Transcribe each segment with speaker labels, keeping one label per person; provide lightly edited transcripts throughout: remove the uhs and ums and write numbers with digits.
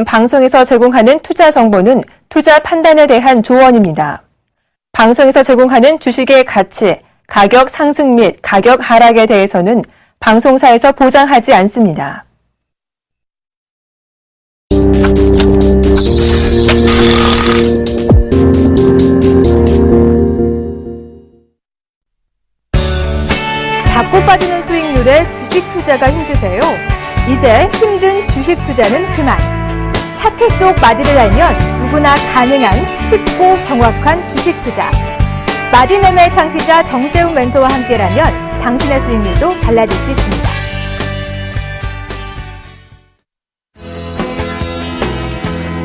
Speaker 1: 방송에서 제공하는 투자 정보는 투자 판단에 대한 조언입니다. 방송에서 제공하는 주식의 가치, 가격 상승 및 가격 하락에 대해서는 방송사에서 보장하지 않습니다. 자꾸 빠지는 수익률에 주식 투자가 힘드세요? 이제 힘든 주식 투자는 그만. 차트 속 마디를 알면 누구나 가능한 쉽고 정확한 주식 투자. 마디 매매 창시자 정재훈 멘토와 함께라면 당신의 수익률도 달라질 수 있습니다.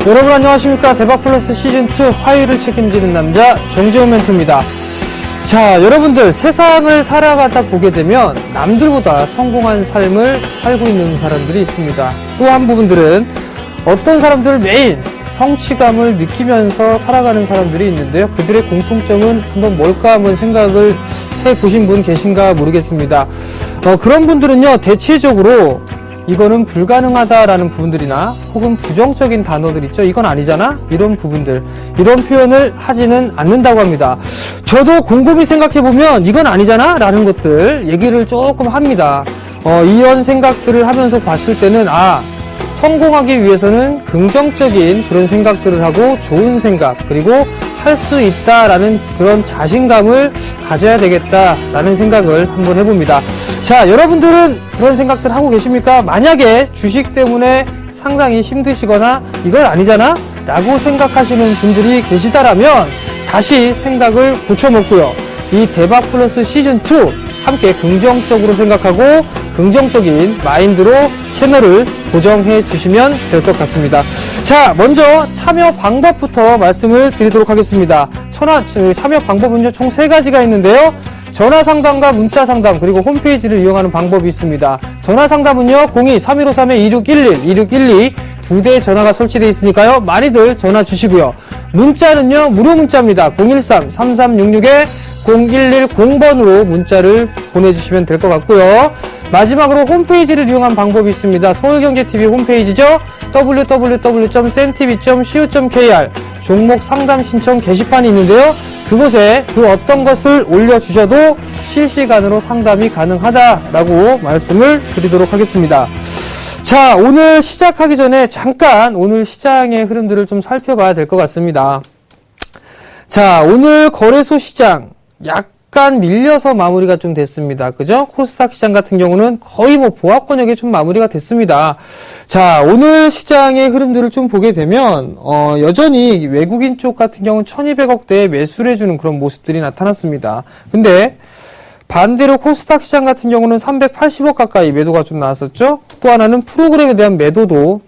Speaker 2: 여러분 안녕하십니까. 대박플러스 시즌2 화요일을 책임지는 남자 정재훈 멘토입니다. 자, 여러분들 세상을 살아가다 보게 되면 남들보다 성공한 삶을 살고 있는 사람들이 있습니다. 또 한 부분들은 어떤 사람들 매일 성취감을 느끼면서 살아가는 사람들이 있는데요. 그들의 공통점은 한번 뭘까 한번 생각을 해보신 분 계신가 모르겠습니다. 그런 분들은요, 대체적으로 이거는 불가능하다라는 부분들이나 혹은 부정적인 단어들 있죠. 이건 아니잖아? 이런 부분들, 이런 표현을 하지는 않는다고 합니다. 저도 곰곰이 생각해보면 이건 아니잖아? 라는 것들 얘기를 조금 합니다. 이런 생각들을 하면서 봤을 때는 성공하기 위해서는 긍정적인 그런 생각들을 하고 좋은 생각, 그리고 할 수 있다라는 그런 자신감을 가져야 되겠다라는 생각을 한번 해봅니다. 자, 여러분들은 그런 생각들 하고 계십니까? 만약에 주식 때문에 상당히 힘드시거나 이걸 아니잖아? 라고 생각하시는 분들이 계시다라면 다시 생각을 고쳐먹고요. 이 대박플러스 시즌2 함께 긍정적으로 생각하고 긍정적인 마인드로 채널을 고정해 주시면 될 것 같습니다. 자, 먼저 참여 방법부터 말씀을 드리도록 하겠습니다. 참여 방법은요, 총 3가지가 있는데요. 전화 상담과 문자 상담, 그리고 홈페이지를 이용하는 방법이 있습니다. 전화 상담은요, 02-3153-2611, 2612 2대의 전화가 설치되어 있으니까요, 많이들 전화 주시고요. 문자는요, 무료 문자입니다. 013-3366-0110번으로 문자를 보내주시면 될 것 같고요. 마지막으로 홈페이지를 이용한 방법이 있습니다. 서울경제TV 홈페이지죠. www.centv.co.kr 종목 상담 신청 게시판이 있는데요. 그곳에 그 어떤 것을 올려주셔도 실시간으로 상담이 가능하다라고 말씀을 드리도록 하겠습니다. 자, 오늘 시작하기 전에 잠깐 오늘 시장의 흐름들을 좀 살펴봐야 될 것 같습니다. 자, 오늘 거래소 시장 약간 밀려서 마무리가 좀 됐습니다. 그죠? 코스닥 시장 같은 경우는 거의 보합권역에 좀 마무리가 됐습니다. 자, 오늘 시장의 흐름들을 좀 보게 되면 여전히 외국인 쪽 같은 경우는 1200억대에 매수를 해주는 그런 모습들이 나타났습니다. 근데 반대로 코스닥 시장 같은 경우는 380억 가까이 매도가 좀 나왔었죠. 또 하나는 프로그램에 대한 매도도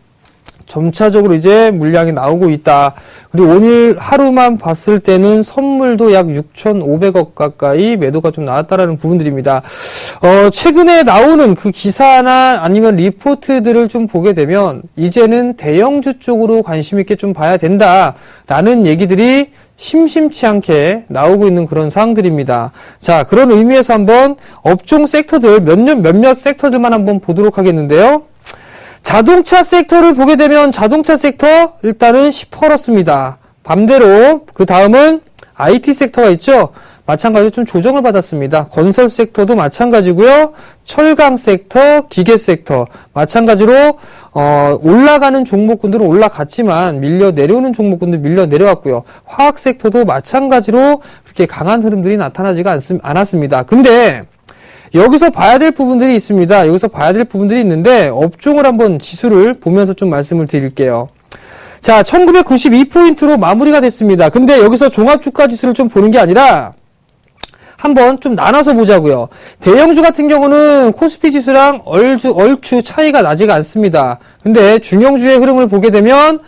Speaker 2: 점차적으로 이제 물량이 나오고 있다. 그리고 오늘 하루만 봤을 때는 선물도 약 6,500억 가까이 매도가 좀 나왔다라는 부분들입니다. 최근에 나오는 그 기사나 아니면 리포트들을 좀 보게 되면 이제는 대형주 쪽으로 관심 있게 좀 봐야 된다라는 얘기들이 심심치 않게 나오고 있는 그런 사항들입니다. 자, 그런 의미에서 한번 업종 섹터들 몇몇 섹터들만 한번 보도록 하겠는데요. 자동차 섹터를 보게 되면 자동차 섹터 일단은 10%습니다. 반대로 그 다음은 IT 섹터가 있죠. 마찬가지로 좀 조정을 받았습니다. 건설 섹터도 마찬가지고요. 철강 섹터, 기계 섹터 마찬가지로 올라가는 종목군들은 올라갔지만 밀려 내려오는 종목군들 밀려 내려왔고요. 화학 섹터도 마찬가지로 그렇게 강한 흐름들이 나타나지가 않았습니다. 근데 여기서 봐야 될 부분들이 있습니다. 여기서 봐야 될 부분들이 있는데 업종을 한번 지수를 보면서 좀 말씀을 드릴게요. 자, 1992포인트로 마무리가 됐습니다. 근데 여기서 종합주가 지수를 좀 보는 게 아니라 한번 좀 나눠서 보자고요. 대형주 같은 경우는 코스피 지수랑 얼추 차이가 나지가 않습니다. 근데 중형주의 흐름을 보게 되면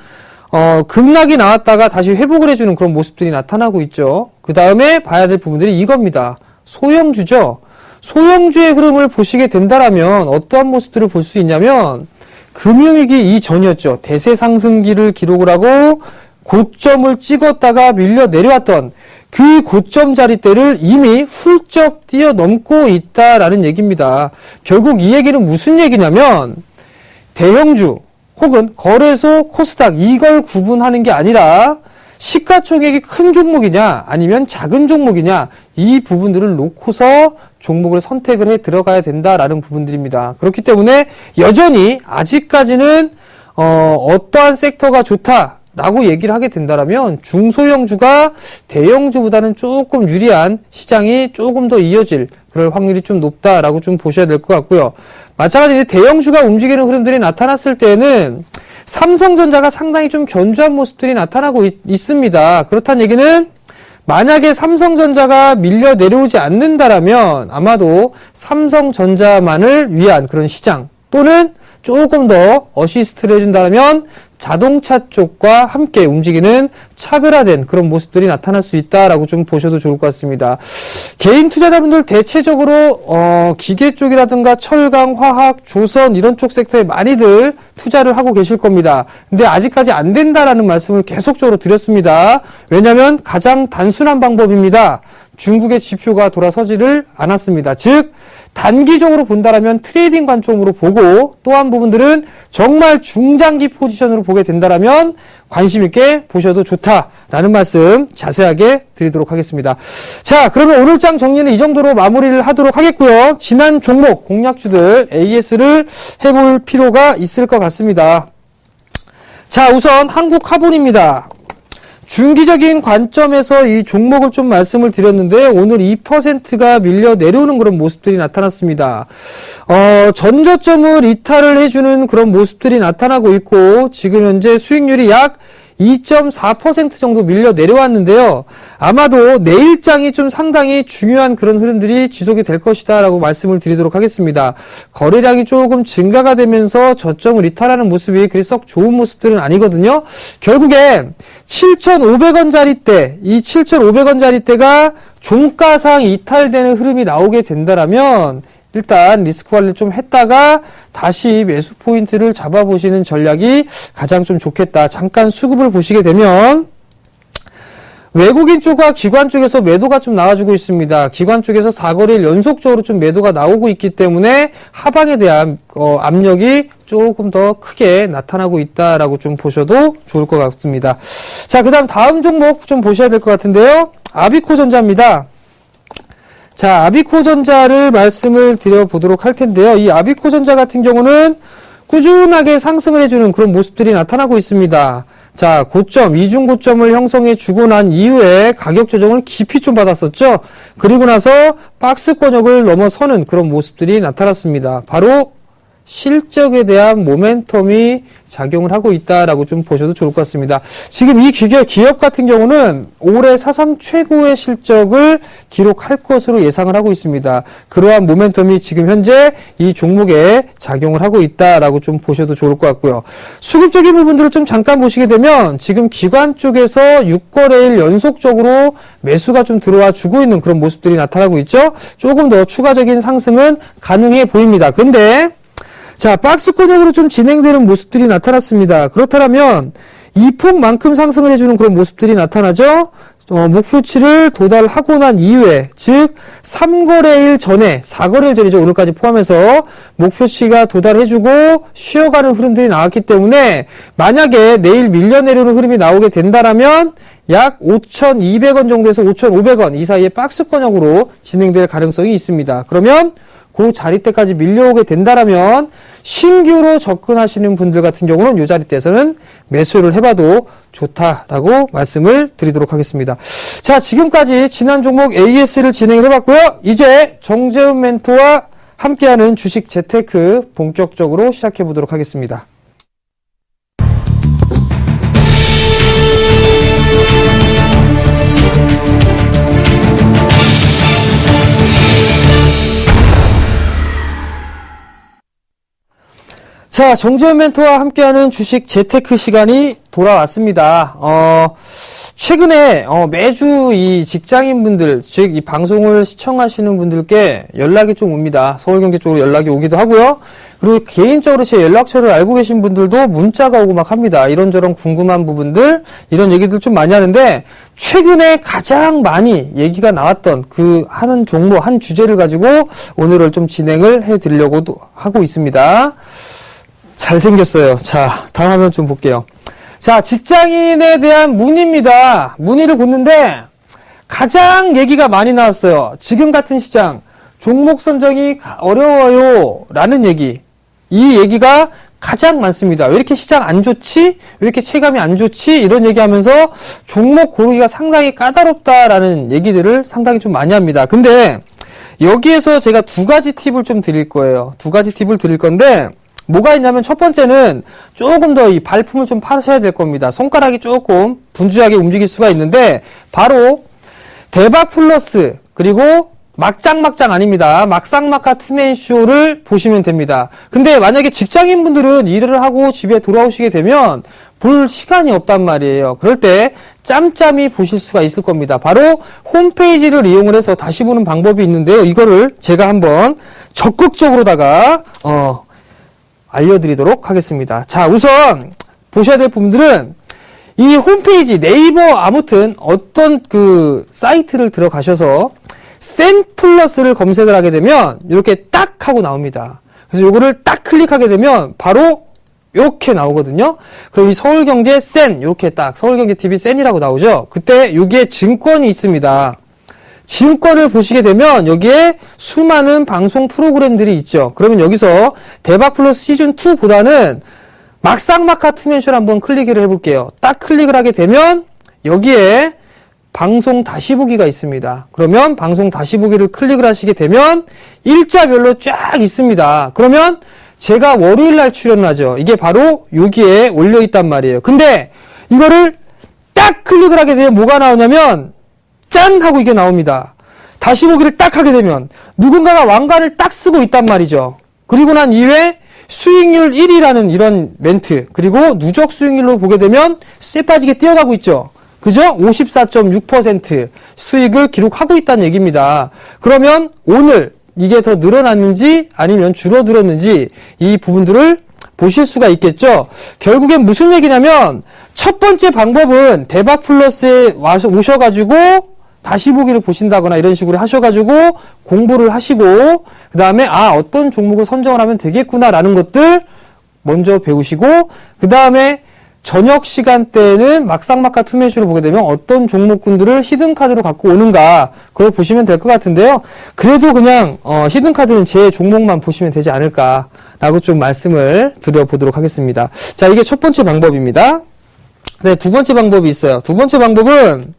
Speaker 2: 급락이 나왔다가 다시 회복을 해주는 그런 모습들이 나타나고 있죠. 그 다음에 봐야 될 부분들이 이겁니다. 소형주죠. 소형주의 흐름을 보시게 된다라면 어떠한 모습들을 볼 수 있냐면 금융위기 이전이었죠. 대세 상승기를 기록을 하고 고점을 찍었다가 밀려 내려왔던 그 고점 자리대를 이미 훌쩍 뛰어넘고 있다라는 얘기입니다. 결국 이 얘기는 무슨 얘기냐면 대형주, 혹은 거래소, 코스닥 이걸 구분하는 게 아니라 시가총액이 큰 종목이냐 아니면 작은 종목이냐 이 부분들을 놓고서 종목을 선택을 해 들어가야 된다라는 부분들입니다. 그렇기 때문에 여전히 아직까지는 어떠한 섹터가 좋다라고 얘기를 하게 된다면 중소형주가 대형주보다는 조금 유리한 시장이 조금 더 이어질 그럴 확률이 좀 높다라고 좀 보셔야 될 것 같고요. 마찬가지로 대형주가 움직이는 흐름들이 나타났을 때는 삼성전자가 상당히 좀 견조한 모습들이 나타나고 있습니다. 그렇다는 얘기는 만약에 삼성전자가 밀려 내려오지 않는다라면 아마도 삼성전자만을 위한 그런 시장 또는 조금 더 어시스트를 해준다면 자동차 쪽과 함께 움직이는 차별화된 그런 모습들이 나타날 수 있다라고 좀 보셔도 좋을 것 같습니다. 개인 투자자분들 대체적으로 기계 쪽이라든가 철강, 화학, 조선 이런 쪽 섹터에 많이들 투자를 하고 계실 겁니다. 근데 아직까지 안 된다라는 말씀을 계속적으로 드렸습니다. 왜냐하면 가장 단순한 방법입니다. 중국의 지표가 돌아서지를 않았습니다. 즉 단기적으로 본다라면 트레이딩 관점으로 보고 또 한 부분들은 정말 중장기 포지션으로 보게 된다라면 관심 있게 보셔도 좋다라는 말씀 자세하게 드리도록 하겠습니다. 자, 그러면 오늘 장 정리는 이 정도로 마무리를 하도록 하겠고요. 지난 종목 공략주들 AS를 해볼 필요가 있을 것 같습니다. 자, 우선 한국화본입니다. 중기적인 관점에서 이 종목을 좀 말씀을 드렸는데 오늘 2%가 밀려 내려오는 그런 모습들이 나타났습니다. 전저점을 이탈을 해주는 그런 모습들이 나타나고 있고 지금 현재 수익률이 약 2.4% 정도 밀려 내려왔는데요. 아마도 내일장이 좀 상당히 중요한 그런 흐름들이 지속이 될 것이다 라고 말씀을 드리도록 하겠습니다. 거래량이 조금 증가가 되면서 저점을 이탈하는 모습이 그리 썩 좋은 모습들은 아니거든요. 결국에 7,500원짜리 이 7,500원짜리 대가 종가상 이탈되는 흐름이 나오게 된다라면 일단 리스크 관리를 좀 했다가 다시 매수 포인트를 잡아보시는 전략이 가장 좀 좋겠다. 잠깐 수급을 보시게 되면 외국인 쪽과 기관 쪽에서 매도가 좀 나와주고 있습니다. 기관 쪽에서 4거래일 연속적으로 좀 매도가 나오고 있기 때문에 하방에 대한 압력이 조금 더 크게 나타나고 있다라고 좀 보셔도 좋을 것 같습니다. 자, 다음 종목 좀 보셔야 될 것 같은데요. 아비코전자입니다. 자, 아비코전자를 말씀을 드려보도록 할 텐데요. 이 아비코전자 같은 경우는 꾸준하게 상승을 해주는 그런 모습들이 나타나고 있습니다. 자, 고점, 이중 고점을 형성해 주고 난 이후에 가격 조정을 깊이 좀 받았었죠. 그리고 나서 박스권역을 넘어서는 그런 모습들이 나타났습니다. 바로 실적에 대한 모멘텀이 작용을 하고 있다라고 좀 보셔도 좋을 것 같습니다. 지금 이 기업 같은 경우는 올해 사상 최고의 실적을 기록할 것으로 예상을 하고 있습니다. 그러한 모멘텀이 지금 현재 이 종목에 작용을 하고 있다라고 좀 보셔도 좋을 것 같고요. 수급적인 부분들을 좀 잠깐 보시게 되면 지금 기관 쪽에서 6거래일 연속적으로 매수가 좀 들어와 주고 있는 그런 모습들이 나타나고 있죠. 조금 더 추가적인 상승은 가능해 보입니다. 근데 자, 박스권역으로 좀 진행되는 모습들이 나타났습니다. 그렇다면 이 폭만큼 상승을 해주는 그런 모습들이 나타나죠. 목표치를 도달하고 난 이후에 즉 3거래일 전에 4거래일 전이죠. 오늘까지 포함해서 목표치가 도달해주고 쉬어가는 흐름들이 나왔기 때문에 만약에 내일 밀려 내려오는 흐름이 나오게 된다라면 약 5,200원 정도에서 5,500원 이 사이에 박스권역으로 진행될 가능성이 있습니다. 그러면 그 자리대까지 밀려오게 된다라면 신규로 접근하시는 분들 같은 경우는 이 자리대에서는 매수를 해봐도 좋다라고 말씀을 드리도록 하겠습니다. 자, 지금까지 지난 종목 AS를 진행을 해봤고요. 이제 정재훈 멘토와 함께하는 주식 재테크 본격적으로 시작해 보도록 하겠습니다. 자, 정재훈 멘토와 함께하는 주식 재테크 시간이 돌아왔습니다. 최근에 매주 이 직장인분들, 즉 이 방송을 시청하시는 분들께 연락이 좀 옵니다. 서울경제 쪽으로 연락이 오기도 하고요. 그리고 개인적으로 제 연락처를 알고 계신 분들도 문자가 오고 막 합니다. 이런저런 궁금한 부분들, 이런 얘기들 좀 많이 하는데 최근에 가장 많이 얘기가 나왔던 그 하는 종목, 한 주제를 가지고 오늘을 좀 진행을 해드리려고 하고 있습니다. 잘생겼어요. 자, 다음 화면 좀 볼게요. 자, 직장인에 대한 문의입니다. 문의를 보는데 가장 얘기가 많이 나왔어요. 지금 같은 시장 종목 선정이 어려워요 라는 얘기. 이 얘기가 가장 많습니다. 왜 이렇게 시장 안 좋지? 왜 이렇게 체감이 안 좋지? 이런 얘기하면서 종목 고르기가 상당히 까다롭다라는 얘기들을 상당히 좀 많이 합니다. 근데 여기에서 제가 두 가지 팁을 좀 드릴 거예요. 두 가지 팁을 드릴 건데 뭐가 있냐면 첫 번째는 조금 더 이 발품을 좀 파셔야 될 겁니다. 손가락이 조금 분주하게 움직일 수가 있는데 바로 대박 플러스 그리고 막장막장 아닙니다. 막상막하 투맨쇼를 보시면 됩니다. 근데 만약에 직장인분들은 일을 하고 집에 돌아오시게 되면 볼 시간이 없단 말이에요. 그럴 때 짬짬이 보실 수가 있을 겁니다. 바로 홈페이지를 이용을 해서 다시 보는 방법이 있는데요. 이거를 제가 한번 적극적으로다가 알려드리도록 하겠습니다. 자, 우선 보셔야 될 부분들은 이 홈페이지 네이버 아무튼 어떤 그 사이트를 들어가셔서 센 플러스를 검색을 하게 되면 이렇게 딱 하고 나옵니다. 그래서 이거를 딱 클릭하게 되면 바로 이렇게 나오거든요. 그럼 이 서울경제 센 이렇게 딱 서울경제TV 센이라고 나오죠. 그때 여기에 증권이 있습니다. 증권을 보시게 되면 여기에 수많은 방송 프로그램들이 있죠. 그러면 여기서 대박플러스 시즌2보다는 막상막하 투맨쇼를 한번 클릭을 해볼게요. 딱 클릭을 하게 되면 여기에 방송 다시 보기가 있습니다. 그러면 방송 다시 보기를 클릭을 하시게 되면 일자별로 쫙 있습니다. 그러면 제가 월요일날 출연을 하죠. 이게 바로 여기에 올려있단 말이에요. 근데 이거를 딱 클릭을 하게 되면 뭐가 나오냐면 짠! 하고 이게 나옵니다. 다시 보기를 딱 하게 되면 누군가가 왕관을 딱 쓰고 있단 말이죠. 그리고 난 이후에 수익률 1위라는 이런 멘트, 그리고 누적 수익률로 보게 되면 쇠 빠지게 뛰어가고 있죠. 그죠? 54.6% 수익을 기록하고 있다는 얘기입니다. 그러면 오늘 이게 더 늘어났는지 아니면 줄어들었는지 이 부분들을 보실 수가 있겠죠. 결국엔 무슨 얘기냐면 첫 번째 방법은 대박 플러스에 오셔가지고 다시 보기를 보신다거나 이런 식으로 하셔가지고 공부를 하시고 그 다음에 어떤 종목을 선정을 하면 되겠구나라는 것들 먼저 배우시고 그 다음에 저녁 시간대에는 막상막하 투매쇼를 보게 되면 어떤 종목군들을 히든카드로 갖고 오는가 그걸 보시면 될 것 같은데요. 그래도 그냥 히든카드는 제 종목만 보시면 되지 않을까라고 좀 말씀을 드려보도록 하겠습니다. 자, 이게 첫 번째 방법입니다. 네, 두 번째 방법이 있어요. 두 번째 방법은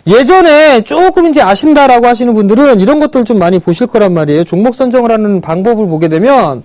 Speaker 2: 예전에 조금 이제 아신다라고 하시는 분들은 이런 것들 좀 많이 보실 거란 말이에요. 종목 선정을 하는 방법을 보게 되면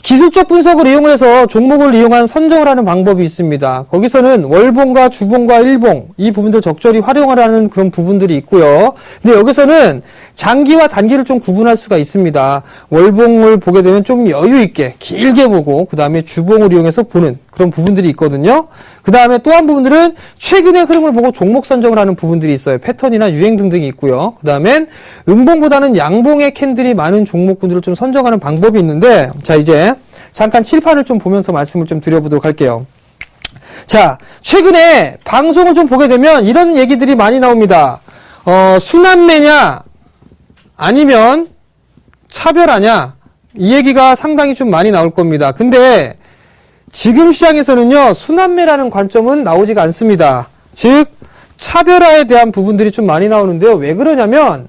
Speaker 2: 기술적 분석을 이용해서 종목을 이용한 선정을 하는 방법이 있습니다. 거기서는 월봉과 주봉과 일봉 이 부분들 적절히 활용을 하는 그런 부분들이 있고요. 근데 여기서는 장기와 단기를 좀 구분할 수가 있습니다. 월봉을 보게 되면 좀 여유 있게 길게 보고 그 다음에 주봉을 이용해서 보는 그런 부분들이 있거든요. 그 다음에 또 한 부분들은 최근의 흐름을 보고 종목 선정을 하는 부분들이 있어요. 패턴이나 유행 등등이 있고요. 그 다음엔 음봉보다는 양봉의 캔들이 많은 종목군들을 좀 선정하는 방법이 있는데 자, 이제 잠깐 칠판을 좀 보면서 말씀을 좀 드려보도록 할게요. 자, 최근에 방송을 좀 보게 되면 이런 얘기들이 많이 나옵니다. 순환매냐 아니면 차별하냐 이 얘기가 상당히 좀 많이 나올 겁니다. 근데 지금 시장에서는요, 순환매라는 관점은 나오지가 않습니다. 즉, 차별화에 대한 부분들이 좀 많이 나오는데요. 왜 그러냐면,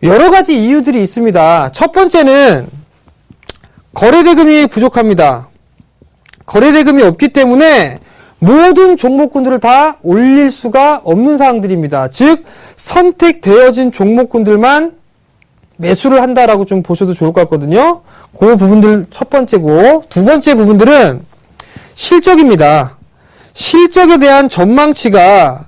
Speaker 2: 여러 가지 이유들이 있습니다. 첫 번째는, 거래대금이 부족합니다. 거래대금이 없기 때문에, 모든 종목군들을 다 올릴 수가 없는 상황들입니다. 즉, 선택되어진 종목군들만 매수를 한다라고 좀 보셔도 좋을 것 같거든요. 그 부분들 첫 번째고, 두 번째 부분들은 실적입니다. 실적에 대한 전망치가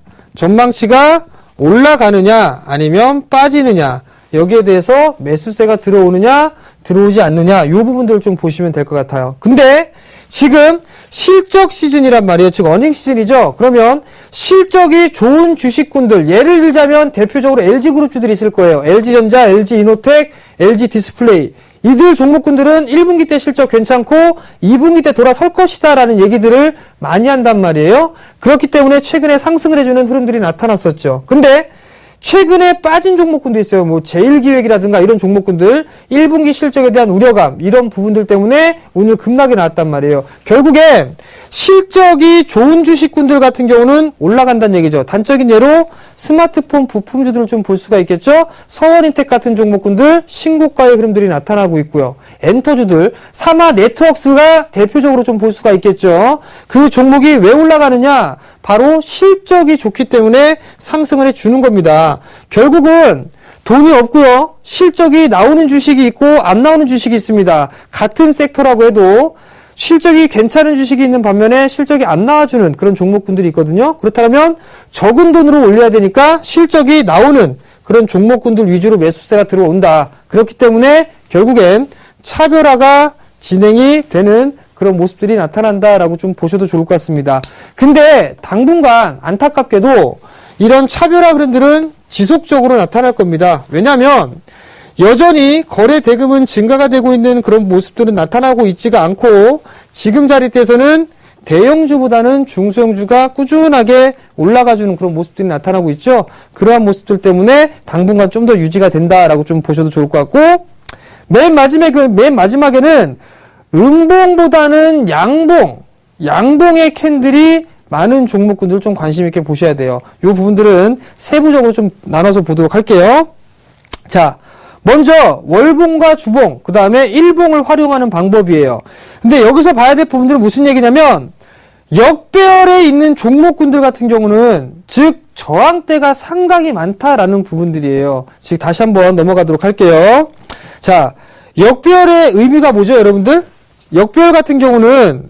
Speaker 2: 올라가느냐 아니면 빠지느냐 여기에 대해서 매수세가 들어오느냐 들어오지 않느냐 이 부분들을 좀 보시면 될 것 같아요. 근데 지금 실적 시즌이란 말이에요. 즉 어닝 시즌이죠. 그러면 실적이 좋은 주식군들 예를 들자면 대표적으로 LG그룹주들이 있을 거예요. LG전자, LG이노텍, LG디스플레이 이들 종목군들은 1분기 때 실적 괜찮고 2분기 때 돌아설 것이다 라는 얘기들을 많이 한단 말이에요. 그렇기 때문에 최근에 상승을 해주는 흐름들이 나타났었죠. 근데 최근에 빠진 종목군도 있어요. 뭐 제일기획이라든가 이런 종목군들 1분기 실적에 대한 우려감 이런 부분들 때문에 오늘 급락이 나왔단 말이에요. 결국엔 실적이 좋은 주식군들 같은 경우는 올라간다는 얘기죠. 단적인 예로 스마트폰 부품주들을 좀 볼 수가 있겠죠. 서원인텍 같은 종목군들 신고가의 흐름들이 나타나고 있고요. 엔터주들 사마 네트워크스가 대표적으로 좀 볼 수가 있겠죠. 그 종목이 왜 올라가느냐? 바로 실적이 좋기 때문에 상승을 해주는 겁니다. 결국은 돈이 없고요. 실적이 나오는 주식이 있고 안 나오는 주식이 있습니다. 같은 섹터라고 해도 실적이 괜찮은 주식이 있는 반면에 실적이 안 나와주는 그런 종목군들이 있거든요. 그렇다면 적은 돈으로 올려야 되니까 실적이 나오는 그런 종목군들 위주로 매수세가 들어온다. 그렇기 때문에 결국엔 차별화가 진행이 되는 그런 모습들이 나타난다라고 좀 보셔도 좋을 것 같습니다. 근데 당분간 안타깝게도 이런 차별화 흐름들은 지속적으로 나타날 겁니다. 왜냐하면 여전히 거래 대금은 증가가 되고 있는 그런 모습들은 나타나고 있지가 않고 지금 자리대에서는 대형주보다는 중소형주가 꾸준하게 올라가주는 그런 모습들이 나타나고 있죠. 그러한 모습들 때문에 당분간 좀 더 유지가 된다라고 좀 보셔도 좋을 것 같고 맨 마지막에는 음봉보다는 양봉의 캔들이 많은 종목군들 좀 관심 있게 보셔야 돼요. 이 부분들은 세부적으로 좀 나눠서 보도록 할게요. 자, 먼저 월봉과 주봉, 그 다음에 일봉을 활용하는 방법이에요. 근데 여기서 봐야 될 부분들은 무슨 얘기냐면 역배열에 있는 종목군들 같은 경우는 즉 저항대가 상당히 많다라는 부분들이에요. 즉 다시 한번 넘어가도록 할게요. 자, 역배열의 의미가 뭐죠, 여러분들? 역배열 같은 경우는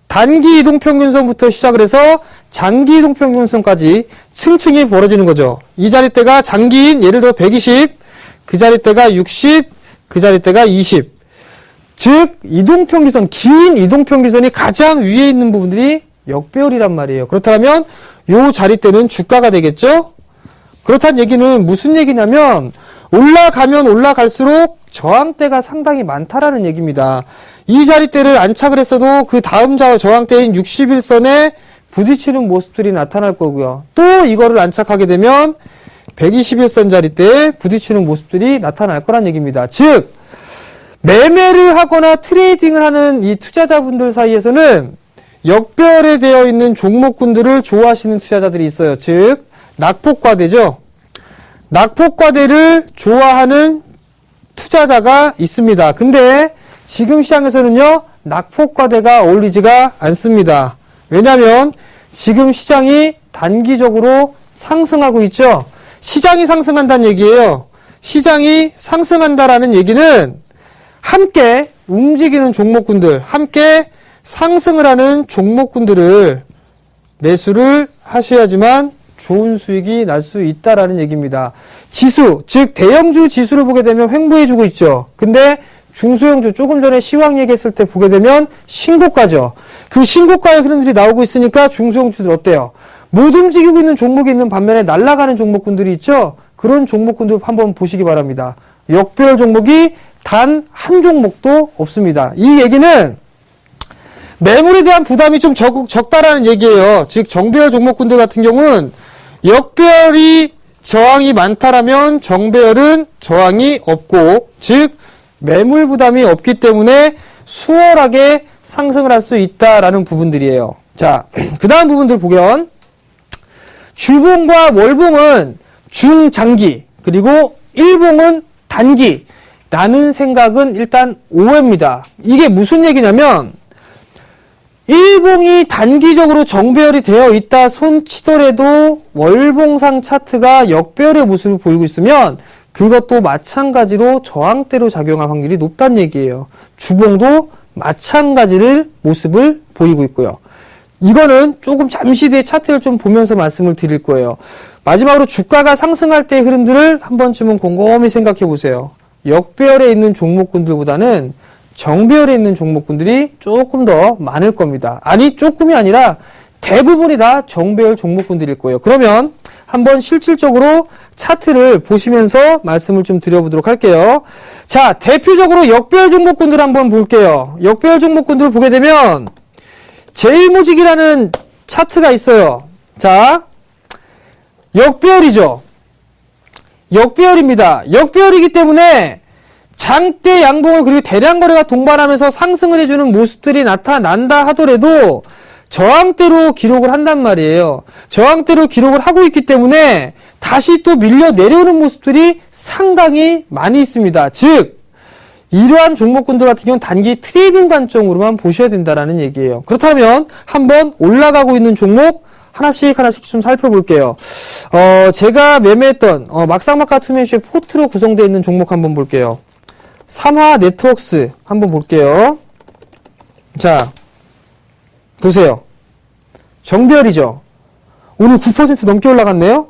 Speaker 2: 단기 이동평균선부터 시작을 해서 장기 이동평균선까지 층층이 벌어지는 거죠. 이 자리대가 장기인 예를 들어 120, 그 자리대가 60, 그 자리대가 20. 즉 이동평균선, 긴 이동평균선이 가장 위에 있는 부분들이 역배열이란 말이에요. 그렇다면 요 자리대는 주가가 되겠죠? 그렇다는 얘기는 무슨 얘기냐면 올라가면 올라갈수록 저항대가 상당히 많다라는 얘기입니다. 이 자리대를 안착을 했어도 그 다음 저항대인 61선에 부딪히는 모습들이 나타날 거고요. 또 이거를 안착하게 되면 121선 자리대에 부딪히는 모습들이 나타날 거란 얘기입니다. 즉 매매를 하거나 트레이딩을 하는 이 투자자분들 사이에서는 역별에 되어 있는 종목군들을 좋아하시는 투자자들이 있어요. 즉 낙폭과대죠. 낙폭과대를 좋아하는 투자자가 있습니다. 근데 지금 시장에서는요, 낙폭과대가 어울리지가 않습니다. 왜냐하면 지금 시장이 단기적으로 상승하고 있죠. 시장이 상승한다는 얘기예요. 시장이 상승한다라는 얘기는 함께 움직이는 종목군들, 함께 상승을 하는 종목군들을 매수를 하셔야지만 좋은 수익이 날 수 있다라는 얘기입니다. 지수, 즉 대형주 지수를 보게 되면 횡보해주고 있죠. 근데 중소형주 조금 전에 시황 얘기했을 때 보게 되면 신고가죠. 그 신고가의 흐름들이 나오고 있으니까 중소형주들 어때요? 못 움직이고 있는 종목이 있는 반면에 날아가는 종목군들이 있죠. 그런 종목군들 한번 보시기 바랍니다. 역배열 종목이 단 한 종목도 없습니다. 이 얘기는 매물에 대한 부담이 좀 적다라는 얘기예요. 즉 정배열 종목군들 같은 경우는 역배열이 저항이 많다라면 정배열은 저항이 없고, 즉 매물 부담이 없기 때문에 수월하게 상승을 할 수 있다라는 부분들이에요. 자, 그 다음 부분들 보면 주봉과 월봉은 중장기, 그리고 일봉은 단기라는 생각은 일단 오해입니다. 이게 무슨 얘기냐면 일봉이 단기적으로 정배열이 되어 있다 손치더라도 월봉상 차트가 역배열의 모습을 보이고 있으면 그것도 마찬가지로 저항대로 작용할 확률이 높다는 얘기예요. 주봉도 마찬가지를 모습을 보이고 있고요. 이거는 조금 잠시 뒤에 차트를 좀 보면서 말씀을 드릴 거예요. 마지막으로 주가가 상승할 때의 흐름들을 한 번쯤은 곰곰이 생각해 보세요. 역배열에 있는 종목군들보다는 정배열에 있는 종목군들이 조금 더 많을 겁니다. 아니, 조금이 아니라 대부분이 다 정배열 종목군들일 거예요. 그러면 한번 실질적으로 차트를 보시면서 말씀을 좀 드려보도록 할게요. 자, 대표적으로 역배열 종목군들 한번 볼게요. 역배열 종목군들을 보게 되면 제일모직이라는 차트가 있어요. 자, 역배열이죠. 역배열입니다. 역배열이기 때문에 장대 양봉을 그리고 대량 거래가 동반하면서 상승을 해주는 모습들이 나타난다 하더라도 저항대로 기록을 한단 말이에요. 저항대로 기록을 하고 있기 때문에 다시 또 밀려 내려오는 모습들이 상당히 많이 있습니다. 즉 이러한 종목군들 같은 경우는 단기 트레이딩 관점으로만 보셔야 된다는 얘기예요. 그렇다면 한번 올라가고 있는 종목 하나씩 좀 살펴볼게요. 제가 매매했던 막상막하 투매수의 포트로 구성되어 있는 종목 한번 볼게요. 삼화네트웍스 한번 볼게요. 자, 보세요. 정배열이죠. 오늘 9% 넘게 올라갔네요.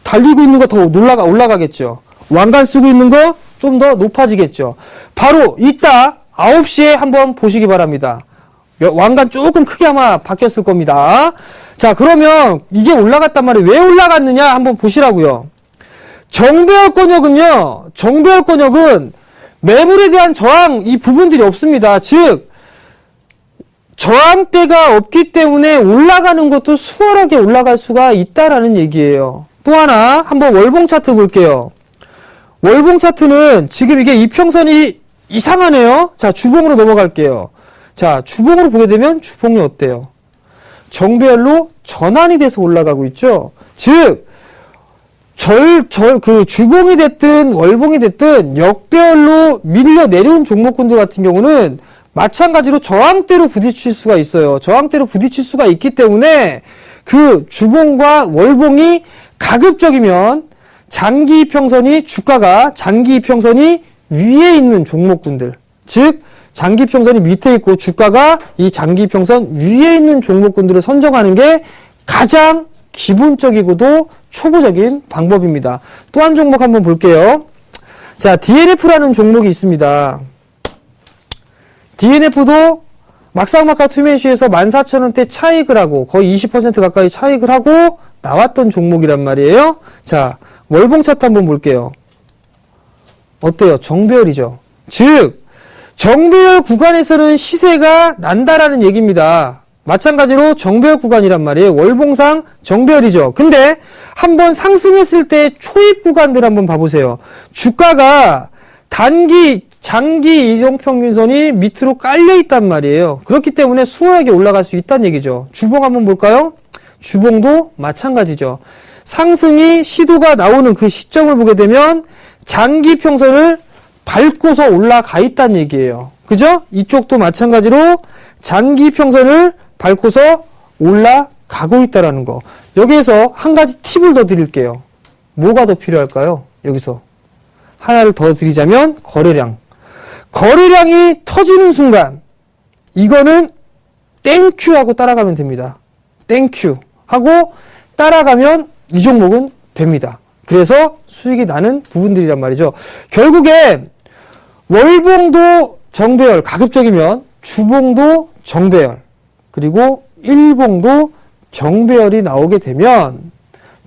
Speaker 2: 달리고 있는 거 더 올라가겠죠. 왕관 쓰고 있는 거 좀 더 높아지겠죠. 바로 이따 9시에 한번 보시기 바랍니다. 왕관 조금 크게 아마 바뀌었을 겁니다. 자, 그러면 이게 올라갔단 말이에요. 왜 올라갔느냐 한번 보시라고요. 정배열권역은 매물에 대한 저항 이 부분들이 없습니다. 즉 저항대가 없기 때문에 올라가는 것도 수월하게 올라갈 수가 있다라는 얘기예요. 또 하나 한번 월봉 차트 볼게요. 월봉 차트는 지금 이게 이평선이 이상하네요. 자, 주봉으로 넘어갈게요. 자, 주봉으로 보게 되면 주봉이 어때요? 정배열로 전환이 돼서 올라가고 있죠. 즉 주봉이 됐든 월봉이 됐든 역배열로 밀려 내려온 종목군들 같은 경우는 마찬가지로 저항대로 부딪힐 수가 있어요. 저항대로 부딪힐 수가 있기 때문에 그 주봉과 월봉이 가급적이면 주가가 장기 이평선이 위에 있는 종목군들, 즉 장기 평선이 밑에 있고 주가가 이 장기 평선 위에 있는 종목군들을 선정하는 게 가장 기본적이고도 초보적인 방법입니다. 또 한 종목 한번 볼게요. 자, DNF라는 종목이 있습니다. DNF도 막상막하 투매시에서 14,000원대 차익을 하고 거의 20% 가까이 차익을 하고 나왔던 종목이란 말이에요. 자, 월봉 차트 한번 볼게요. 어때요? 정배열이죠. 즉 정배열 구간에서는 시세가 난다라는 얘기입니다. 마찬가지로 정배열 구간이란 말이에요. 월봉상 정배열이죠. 근데 한번 상승했을 때 초입 구간들 한번 봐보세요. 주가가 장기 이동평균선이 밑으로 깔려 있단 말이에요. 그렇기 때문에 수월하게 올라갈 수 있다는 얘기죠. 주봉 한번 볼까요? 주봉도 마찬가지죠. 상승이 시도가 나오는 그 시점을 보게 되면 장기 평선을 밟고서 올라가 있다는 얘기예요. 그죠? 이쪽도 마찬가지로 장기 평선을 밟고서 올라가고 있다는 거. 여기에서 한 가지 팁을 더 드릴게요. 뭐가 더 필요할까요? 여기서 하나를 더 드리자면 거래량. 거래량이 터지는 순간 이거는 땡큐 하고 따라가면 됩니다. 땡큐 하고 따라가면 이 종목은 됩니다. 그래서 수익이 나는 부분들이란 말이죠. 결국엔 월봉도 정배열, 가급적이면 주봉도 정배열, 그리고 일봉도 정배열이 나오게 되면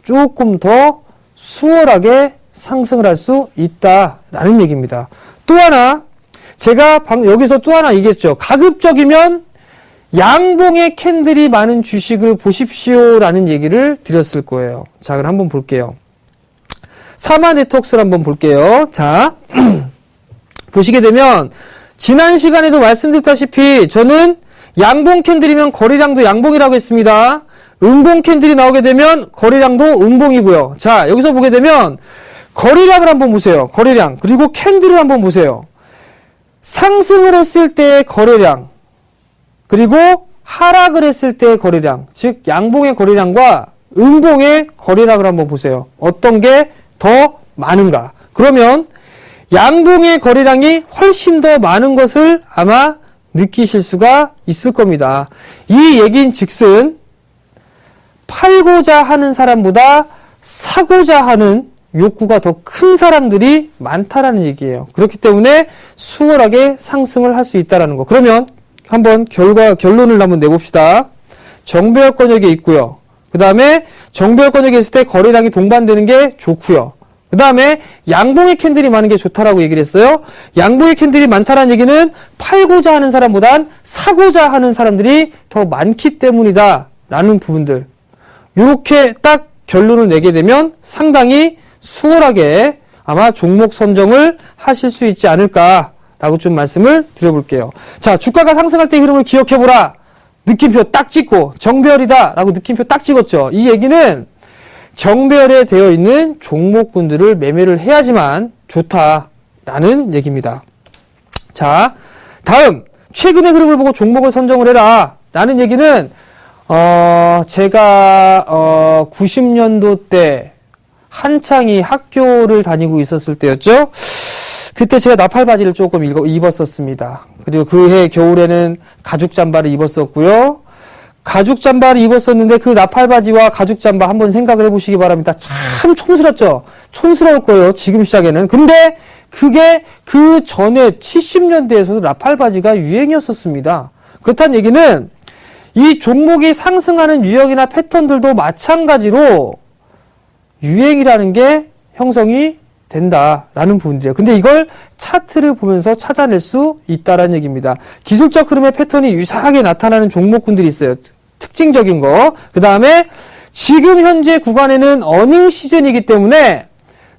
Speaker 2: 조금 더 수월하게 상승을 할 수 있다라는 얘기입니다. 또 하나, 제가 여기서 또 하나 얘기했죠. 가급적이면 양봉의 캔들이 많은 주식을 보십시오라는 얘기를 드렸을 거예요. 자, 그럼 한번 볼게요. 삼화네트웍스를 한번 볼게요. 자, 보시게 되면 지난 시간에도 말씀드렸다시피 저는 양봉 캔들이면 거래량도 양봉이라고 했습니다. 음봉 캔들이 나오게 되면 거래량도 음봉이고요. 자, 여기서 보게 되면 거래량을 한번 보세요. 거래량. 그리고 캔들을 한번 보세요. 상승을 했을 때의 거래량, 그리고 하락을 했을 때의 거래량, 즉 양봉의 거래량과 음봉의 거래량을 한번 보세요. 어떤 게 더 많은가? 그러면 양봉의 거래량이 훨씬 더 많은 것을 아마 느끼실 수가 있을 겁니다. 이 얘기인 즉슨 팔고자 하는 사람보다 사고자 하는 욕구가 더 큰 사람들이 많다라는 얘기예요. 그렇기 때문에 수월하게 상승을 할 수 있다는 거. 그러면 한번 결론을 한번 내봅시다. 정배열권역에 있고요. 그 다음에 정배열권역에 있을 때 거래량이 동반되는 게 좋고요. 그 다음에 양봉의 캔들이 많은 게 좋다라고 얘기를 했어요. 양봉의 캔들이 많다는 얘기는 팔고자 하는 사람보단 사고자 하는 사람들이 더 많기 때문이다 라는 부분들, 이렇게 딱 결론을 내게 되면 상당히 수월하게 아마 종목 선정을 하실 수 있지 않을까라고 좀 말씀을 드려볼게요. 자, 주가가 상승할 때 흐름을 기억해보라. 느낌표 딱 찍고 정배열이다 라고 느낌표 딱 찍었죠. 이 얘기는 정배열에 되어 있는 종목군들을 매매를 해야지만 좋다라는 얘기입니다. 자, 다음 최근의 흐름을 보고 종목을 선정을 해라 라는 얘기는 제가 90년도 때 한창이 학교를 다니고 있었을 때였죠. 그때 제가 나팔바지를 조금 입었었습니다. 그리고 그해 겨울에는 가죽 잠바를 입었었고요. 가죽 잠바를 입었었는데 그 나팔바지와 가죽 잠바 한번 생각을 해보시기 바랍니다. 참 촌스럽죠? 촌스러울 거예요. 지금 시작에는. 근데 그게 그 전에 70년대에서도 나팔바지가 유행이었었습니다. 그렇다는 얘기는 이 종목이 상승하는 유형이나 패턴들도 마찬가지로 유행이라는 게 형성이 된다라는 부분들이에요. 근데 이걸 차트를 보면서 찾아낼 수 있다라는 얘기입니다. 기술적 흐름의 패턴이 유사하게 나타나는 종목군들이 있어요. 특징적인 거. 그 다음에 지금 현재 구간에는 어닝 시즌이기 때문에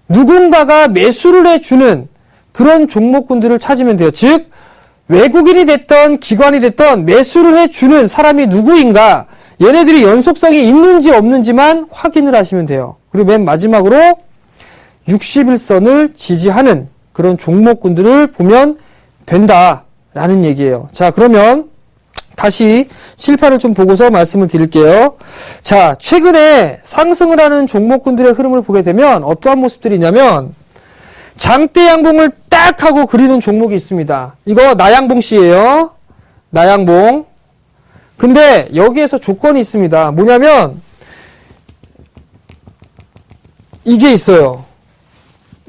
Speaker 2: 누군가가 매수를 해주는 그런 종목군들을 찾으면 돼요. 즉 외국인이 됐던 기관이 됐던 매수를 해주는 사람이 누구인가, 얘네들이 연속성이 있는지 없는지만 확인을 하시면 돼요. 그리고 맨 마지막으로 61선을 지지하는 그런 종목군들을 보면 된다라는 얘기예요. 자, 그러면 다시 실판을 좀 보고서 말씀을 드릴게요. 자, 최근에 상승을 하는 종목군들의 흐름을 보게 되면 어떠한 모습들이 있냐면 장대 양봉을 딱 하고 그리는 종목이 있습니다. 이거 나양봉씨예요. 나양봉. 근데 여기에서 조건이 있습니다. 뭐냐면 이게 있어요.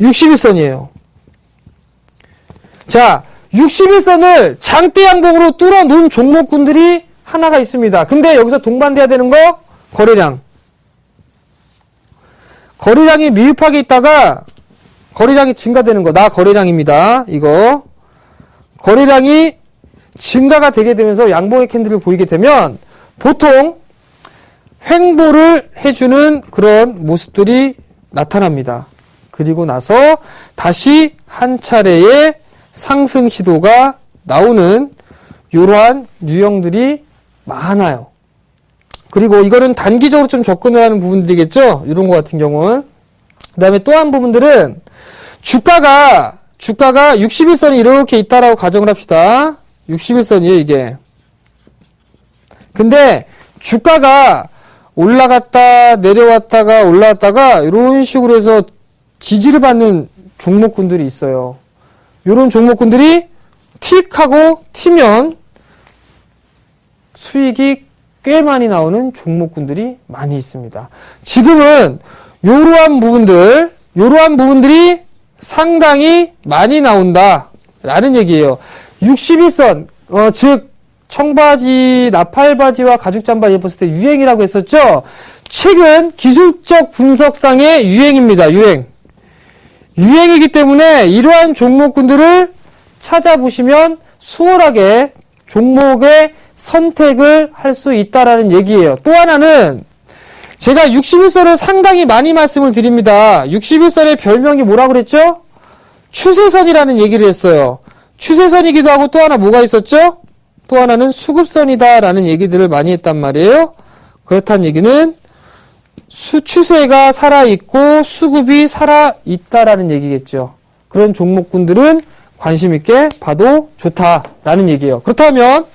Speaker 2: 61선이에요. 자, 61선을 장대 양봉으로 뚫어 놓은 종목군들이 하나가 있습니다. 근데 여기서 동반돼야 되는 거 거래량. 거래량이 미흡하게 있다가 거래량이 증가되는 거. 나 거래량입니다. 이거. 거래량이 증가가 되게 되면서 양봉의 캔들을 보이게 되면 보통 횡보를 해주는 그런 모습들이 나타납니다. 그리고 나서 다시 한 차례의 상승 시도가 나오는 이러한 유형들이 많아요. 그리고 이거는 단기적으로 좀 접근을 하는 부분들이겠죠? 이런 거 같은 경우는. 그 다음에 또 한 부분들은 주가가 61선이 이렇게 있다라고 가정을 합시다. 61선이에요, 이게. 근데 주가가 올라갔다 내려왔다가 올라왔다가 이런 식으로 해서 지지를 받는 종목군들이 있어요. 이런 종목군들이 틱 하고 튀면 수익이 꽤 많이 나오는 종목군들이 많이 있습니다. 지금은 이러한 부분들이 상당히 많이 나온다라는 얘기예요. 61선, 즉 청바지, 나팔바지와 가죽 잠바를 입었을 때 유행이라고 했었죠. 최근 기술적 분석상의 유행입니다. 유행이기 때문에 이러한 종목군들을 찾아보시면 수월하게 종목의 선택을 할 수 있다라는 얘기예요. 또 하나는 제가 61선을 상당히 많이 말씀을 드립니다. 61선의 별명이 뭐라고 그랬죠? 추세선이라는 얘기를 했어요. 추세선이기도 하고 또 하나 뭐가 있었죠? 또 하나는 수급선이다라는 얘기들을 많이 했단 말이에요. 그렇다는 얘기는 추세가 살아있고 수급이 살아있다라는 얘기겠죠. 그런 종목군들은 관심 있게 봐도 좋다라는 얘기예요. 그렇다면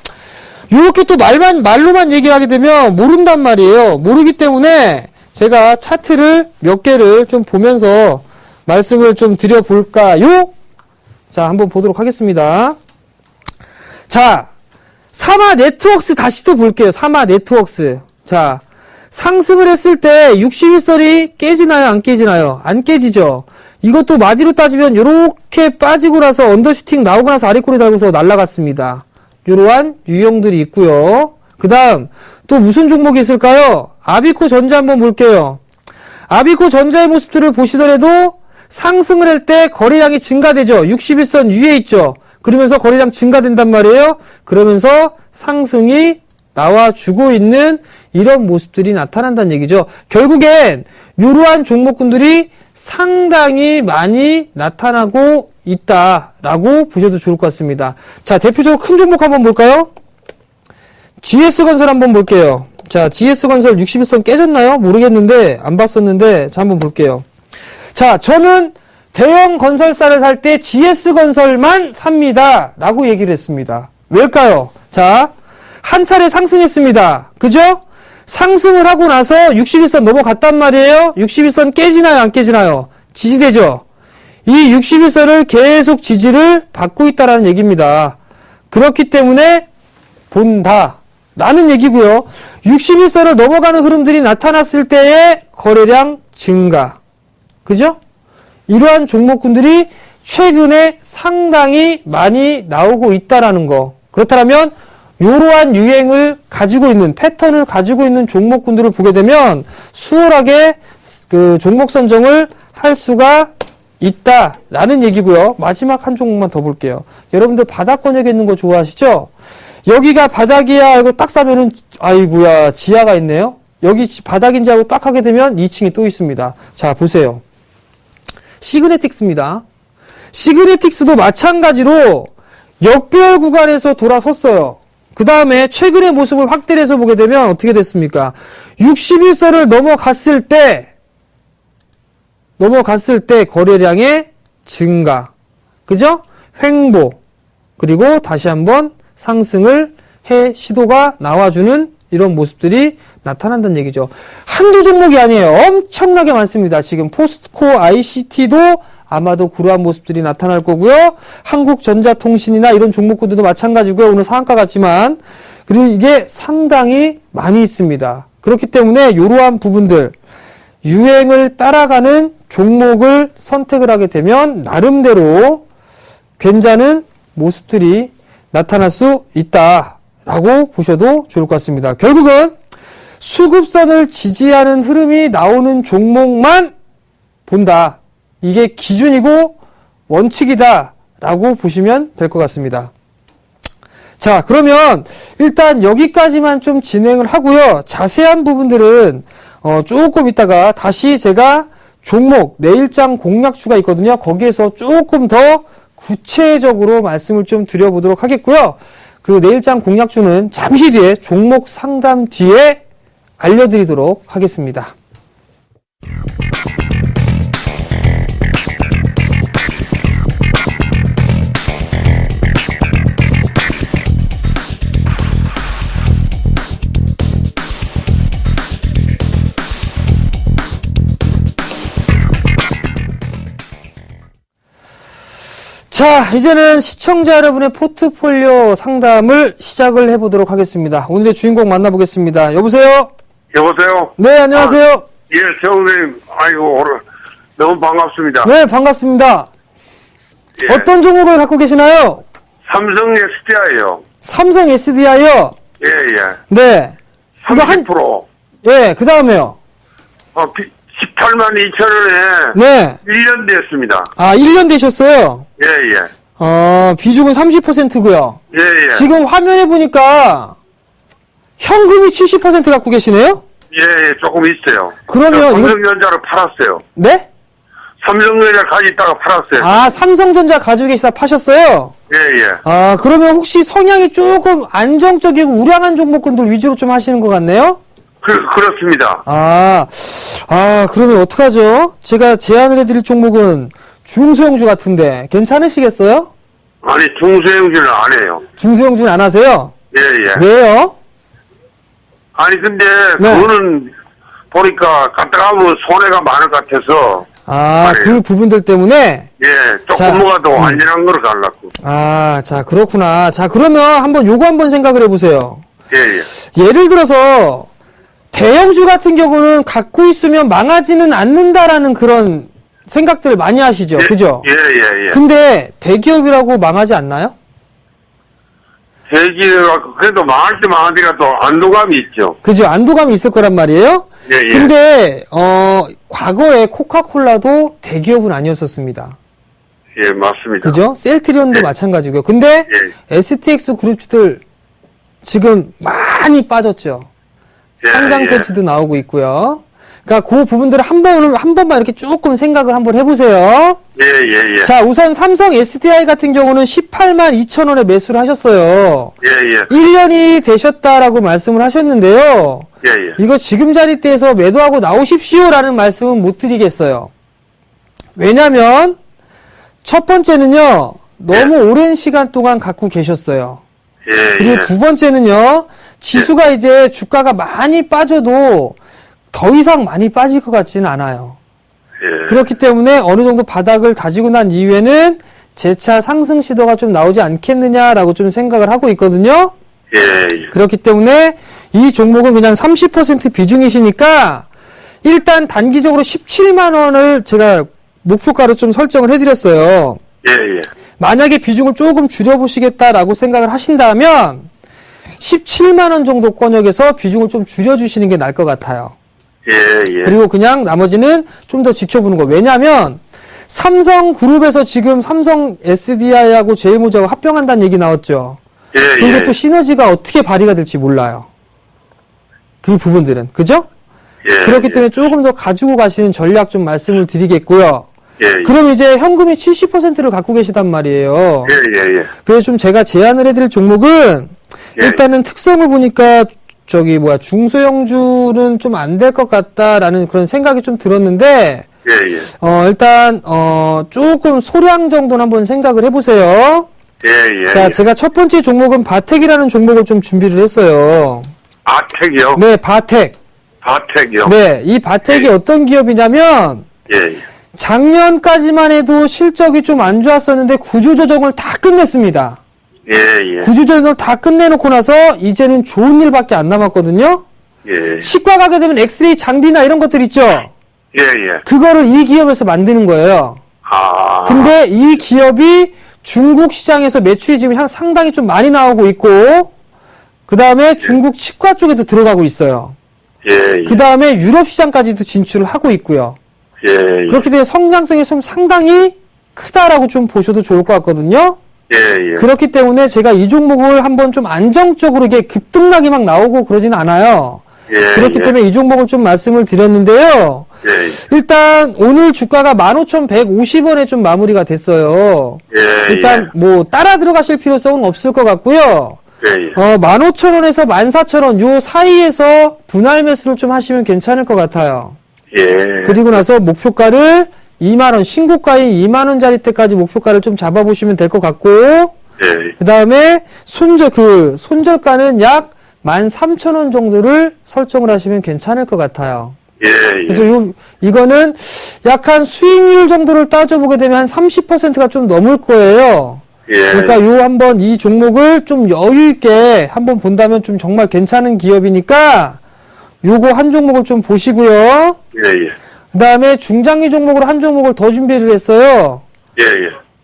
Speaker 2: 이렇게 또 말로만 얘기하게 되면 모른단 말이에요. 모르기 때문에 제가 차트를 몇 개를 좀 보면서 말씀을 좀 드려볼까요? 자, 한번 보도록 하겠습니다. 자, 사마네트웍스 다시 또 볼게요. 사마네트웍스. 자, 상승을 했을 때 61선이 깨지나요? 안 깨지나요? 안 깨지죠. 이것도 마디로 따지면 이렇게 빠지고 나서 언더슈팅 나오고 나서 아래꼬리 달고서 날아갔습니다. 이러한 유형들이 있고요. 그 다음 또 무슨 종목이 있을까요? 아비코 전자 한번 볼게요. 아비코 전자의 모습들을 보시더라도 상승을 할 때 거래량이 증가되죠. 61선 위에 있죠. 그러면서 거래량 증가된단 말이에요. 그러면서 상승이 나와주고 있는 이런 모습들이 나타난다는 얘기죠. 결국엔 이러한 종목군들이 상당히 많이 나타나고 있다라고 보셔도 좋을 것 같습니다. 자, 대표적으로 큰 종목 한번 볼까요? GS건설 한번 볼게요. 자, GS건설 61선 깨졌나요? 모르겠는데 안 봤었는데 자, 한번 볼게요. 자, 저는 대형 건설사를 살 때 GS건설만 삽니다 라고 얘기를 했습니다. 왜일까요? 자, 한 차례 상승했습니다. 그죠? 상승을 하고 나서 61선 넘어갔단 말이에요. 61선 깨지나요? 안 깨지나요? 지지되죠? 이 61선을 계속 지지를 받고 있다라는 얘기입니다. 그렇기 때문에 본다 라는 얘기고요. 61선을 넘어가는 흐름들이 나타났을 때의 거래량 증가. 그죠? 이러한 종목군들이 최근에 상당히 많이 나오고 있다라는 거. 그렇다면 이러한 유행을 가지고 있는 패턴을 가지고 있는 종목군들을 보게 되면 수월하게 그 종목 선정을 할 수가 있다라는 얘기고요. 마지막 한 종목만 더 볼게요. 여러분들 바닥 권역에 있는 거 좋아하시죠? 여기가 바닥이야 알고 딱 사면은 아이고야 지하가 있네요. 여기 바닥인지 알고 딱 하게 되면 2층이 또 있습니다. 자, 보세요. 시그네틱스입니다. 시그네틱스도 마찬가지로 역배열 구간에서 돌아섰어요. 그 다음에 최근의 모습을 확대를 해서 보게 되면 어떻게 됐습니까? 61선을 넘어갔을 때 거래량의 증가. 그죠? 횡보. 그리고 다시 한번 상승을 해 시도가 나와주는 이런 모습들이 나타난다는 얘기죠. 한두 종목이 아니에요. 엄청나게 많습니다. 지금 포스트코 ICT도 아마도 그러한 모습들이 나타날 거고요. 한국전자통신이나 이런 종목군들도 마찬가지고요. 오늘 상한가 같지만 그리고 이게 상당히 많이 있습니다. 그렇기 때문에 이러한 부분들 유행을 따라가는 종목을 선택을 하게 되면 나름대로 괜찮은 모습들이 나타날 수 있다라고 보셔도 좋을 것 같습니다. 결국은 수급선을 지지하는 흐름이 나오는 종목만 본다. 이게 기준이고 원칙이다라고 보시면 될 것 같습니다. 자, 그러면 일단 여기까지만 좀 진행을 하고요. 자세한 부분들은 조금 있다가 다시 제가 종목 내일장 공략주가 있거든요. 거기에서 조금 더 구체적으로 말씀을 좀 드려보도록 하겠고요. 그 내일장 공략주는 잠시 뒤에 종목 상담 뒤에 알려드리도록 하겠습니다. 자, 이제는 시청자 여러분의 포트폴리오 상담을 시작을 해보도록 하겠습니다. 오늘의 주인공 만나보겠습니다. 여보세요?
Speaker 3: 여보세요?
Speaker 2: 네, 안녕하세요.
Speaker 3: 예, 세훈님, 아이고, 오늘 너무 반갑습니다.
Speaker 2: 네, 반갑습니다.
Speaker 3: 예.
Speaker 2: 어떤 종목을 갖고 계시나요?
Speaker 3: 삼성 SDI요.
Speaker 2: 삼성 SDI요?
Speaker 3: 예, 예.
Speaker 2: 네. 이거
Speaker 3: 30%.
Speaker 2: 예, 그 다음에요.
Speaker 3: 18만 2천 원에
Speaker 2: 네.
Speaker 3: 1년 됐습니다.
Speaker 2: 아, 1년 되셨어요?
Speaker 3: 예, 예.
Speaker 2: 비중은 30%고요.
Speaker 3: 예, 예.
Speaker 2: 지금 화면에 보니까 현금이 70% 갖고 계시네요?
Speaker 3: 예, 예, 조금 있어요.
Speaker 2: 그러면 이거-
Speaker 3: 삼성전자를 팔았어요.
Speaker 2: 네?
Speaker 3: 삼성전자 가지고 있다가 팔았어요.
Speaker 2: 아, 삼성전자 가지고 계시다 파셨어요?
Speaker 3: 예, 예.
Speaker 2: 아, 그러면 혹시 성향이 조금 안정적이고 우량한 종목군들 위주로 좀 하시는 것 같네요?
Speaker 3: 그렇습니다.
Speaker 2: 그러면 어떡하죠? 제가 제안을 해드릴 종목은 중소형주 같은데 괜찮으시겠어요?
Speaker 3: 아니, 중소형주는 안 해요.
Speaker 2: 중소형주는 안 하세요?
Speaker 3: 예, 예.
Speaker 2: 왜요?
Speaker 3: 아니, 근데
Speaker 2: 네.
Speaker 3: 그거는 보니까 갔다 가면 손해가 많을 것 같아서.
Speaker 2: 그 부분들 때문에?
Speaker 3: 예,
Speaker 2: 자,
Speaker 3: 조금 뭐가 더 안전한 거를 가려고.
Speaker 2: 자, 그렇구나. 자, 그러면 요거 한번 생각을 해보세요.
Speaker 3: 예, 예.
Speaker 2: 예를 들어서, 대형주 같은 경우는 갖고 있으면 망하지는 않는다라는 그런 생각들을 많이 하시죠.
Speaker 3: 예,
Speaker 2: 그죠?
Speaker 3: 예, 예, 예.
Speaker 2: 근데 대기업이라고 망하지 않나요?
Speaker 3: 대기업, 그래도 망할 때 망할 때가 또 안도감이 있죠.
Speaker 2: 그죠? 안도감이 있을 거란 말이에요?
Speaker 3: 예, 예.
Speaker 2: 근데, 과거에 코카콜라도 대기업은 아니었었습니다.
Speaker 3: 예, 맞습니다.
Speaker 2: 그죠? 셀트리온도
Speaker 3: 예.
Speaker 2: 마찬가지고요. 근데,
Speaker 3: 예.
Speaker 2: STX 그룹주들 지금 많이 빠졌죠.
Speaker 3: 예,
Speaker 2: 상장
Speaker 3: 예.
Speaker 2: 패치도 나오고 있고요. 그러니까 그 부분들을 한 번만 이렇게 조금 생각을 한번 해보세요.
Speaker 3: 예.
Speaker 2: 자, 우선 삼성 SDI 같은 경우는 18만 2천 원에 매수를 하셨어요.
Speaker 3: 예.
Speaker 2: 1년이 되셨다라고 말씀을 하셨는데요.
Speaker 3: 예.
Speaker 2: 이거 지금 자리대에서 매도하고 나오십시오라는 말씀은 못 드리겠어요. 왜냐면 첫 번째는요. 너무 오랜 시간 동안 갖고 계셨어요.
Speaker 3: 예.
Speaker 2: 그리고 두 번째는요. 지수가 이제 주가가 많이 빠져도 더 이상 많이 빠질 것 같지는 않아요.
Speaker 3: 예.
Speaker 2: 그렇기 때문에 어느 정도 바닥을 다지고 난 이후에는 재차 상승 시도가 좀 나오지 않겠느냐라고 좀 생각을 하고 있거든요.
Speaker 3: 예.
Speaker 2: 그렇기 때문에 이 종목은 그냥 30% 비중이시니까 일단 단기적으로 17만 원을 제가 목표가로 좀 설정을 해드렸어요.
Speaker 3: 예.
Speaker 2: 만약에 비중을 조금 줄여보시겠다라고 생각을 하신다면 17만 원 정도 권역에서 비중을 좀 줄여주시는 게 나을 것 같아요.
Speaker 3: 예.
Speaker 2: 그리고 그냥 나머지는 좀 더 지켜보는 거. 왜냐하면 삼성그룹에서 지금 삼성 SDI하고 제일모직하고 합병한다는 얘기 나왔죠. 그리고 또 시너지가 어떻게 발휘가 될지 몰라요. 그 부분들은. 그죠?
Speaker 3: 예.
Speaker 2: 그렇기 때문에 조금 더 가지고 가시는 전략 좀 말씀을 드리겠고요.
Speaker 3: 예.
Speaker 2: 그럼 이제 현금이 70%를 갖고 계시단 말이에요.
Speaker 3: 예.
Speaker 2: 그래서 좀 제가 제안을 해드릴 종목은
Speaker 3: 예.
Speaker 2: 일단은 특성을 보니까 중소형주는 좀 안 될 것 같다라는 그런 생각이 좀 들었는데
Speaker 3: 예.
Speaker 2: 일단 조금 소량 정도는 한번 생각을 해보세요.
Speaker 3: 예.
Speaker 2: 자, 제가 첫 번째 종목은 바텍이라는 종목을 좀 준비를 했어요.
Speaker 3: 아텍이요?
Speaker 2: 네, 바텍.
Speaker 3: 바텍이요?
Speaker 2: 네, 이 바텍이 어떤 기업이냐면
Speaker 3: 예.
Speaker 2: 작년까지만 해도 실적이 좀 안 좋았었는데 구조조정을 다 끝냈습니다.
Speaker 3: 예.
Speaker 2: 구조조정을 다 끝내놓고 나서 이제는 좋은 일밖에 안 남았거든요.
Speaker 3: 예.
Speaker 2: 치과 가게 되면 엑스레이 장비나 이런 것들 있죠.
Speaker 3: 예.
Speaker 2: 그거를 이 기업에서 만드는 거예요.
Speaker 3: 아.
Speaker 2: 근데 이 기업이 중국 시장에서 매출이 지금 상당히 좀 많이 나오고 있고, 그 다음에 중국 치과 쪽에도 들어가고 있어요.
Speaker 3: 예.
Speaker 2: 그 다음에 유럽 시장까지도 진출을 하고 있고요.
Speaker 3: 예.
Speaker 2: 그렇게 되면 성장성이 좀 상당히 크다라고 좀 보셔도 좋을 것 같거든요.
Speaker 3: 예.
Speaker 2: 그렇기 때문에 제가 이 종목을 한번 좀 안정적으로 이게 급등락이 막 나오고 그러지는 않아요.
Speaker 3: 예.
Speaker 2: 그렇기 때문에 이 종목을 좀 말씀을 드렸는데요.
Speaker 3: 예.
Speaker 2: 일단 오늘 주가가 15,150원에 좀 마무리가 됐어요.
Speaker 3: 예.
Speaker 2: 일단 뭐 따라 들어가실 필요성은 없을 것 같고요.
Speaker 3: 예.
Speaker 2: 15,000원에서 14,000원 요 사이에서 분할 매수를 좀 하시면 괜찮을 것 같아요.
Speaker 3: 예.
Speaker 2: 그리고 나서 목표가를 2만원, 신고가인 2만원짜리 때까지 목표가를 좀 잡아보시면 될 것 같고,
Speaker 3: 예.
Speaker 2: 그 다음에 손절가는 약 13,000원 정도를 설정을 하시면 괜찮을 것 같아요.
Speaker 3: 예.
Speaker 2: 그래서 이거는 약간 수익률 정도를 따져보게 되면 한 30%가 좀 넘을 거예요.
Speaker 3: 예.
Speaker 2: 그러니까 한번 이 종목을 좀 여유있게 한번 본다면 좀 정말 괜찮은 기업이니까 요거 한 종목을 좀 보시고요.
Speaker 3: 예.
Speaker 2: 그 다음에 중장기 종목으로 한 종목을 더 준비를 했어요.
Speaker 3: 예.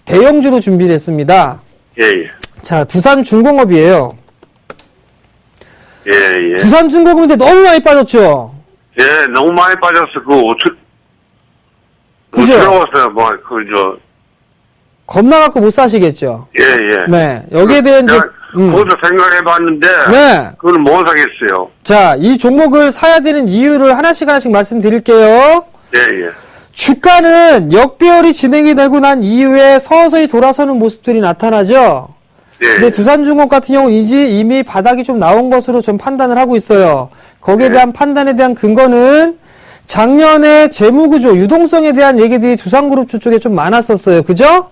Speaker 2: 대형주로 준비를 했습니다.
Speaker 3: 예.
Speaker 2: 자, 두산중공업이에요.
Speaker 3: 예.
Speaker 2: 두산중공업인데 너무 많이 빠졌죠?
Speaker 3: 예, 너무 많이 빠졌어.
Speaker 2: 그죠?
Speaker 3: 들어왔어요.
Speaker 2: 겁나 갖고 못 사시겠죠?
Speaker 3: 예.
Speaker 2: 네. 여기에 대한 이제,
Speaker 3: 그것도 생각해봤는데,
Speaker 2: 네.
Speaker 3: 그건 못 사겠어요.
Speaker 2: 자, 이 종목을 사야 되는 이유를 하나씩 말씀드릴게요.
Speaker 3: 예.
Speaker 2: 주가는 역배열이 진행이 되고 난 이후에 서서히 돌아서는 모습들이 나타나죠?
Speaker 3: 예.
Speaker 2: 근데 두산중공업 같은 경우는 이미 바닥이 좀 나온 것으로 좀 판단을 하고 있어요. 거기에
Speaker 3: 네.
Speaker 2: 대한 판단에 대한 근거는 작년에 재무구조, 유동성에 대한 얘기들이 두산그룹 쪽에 좀 많았었어요. 그죠?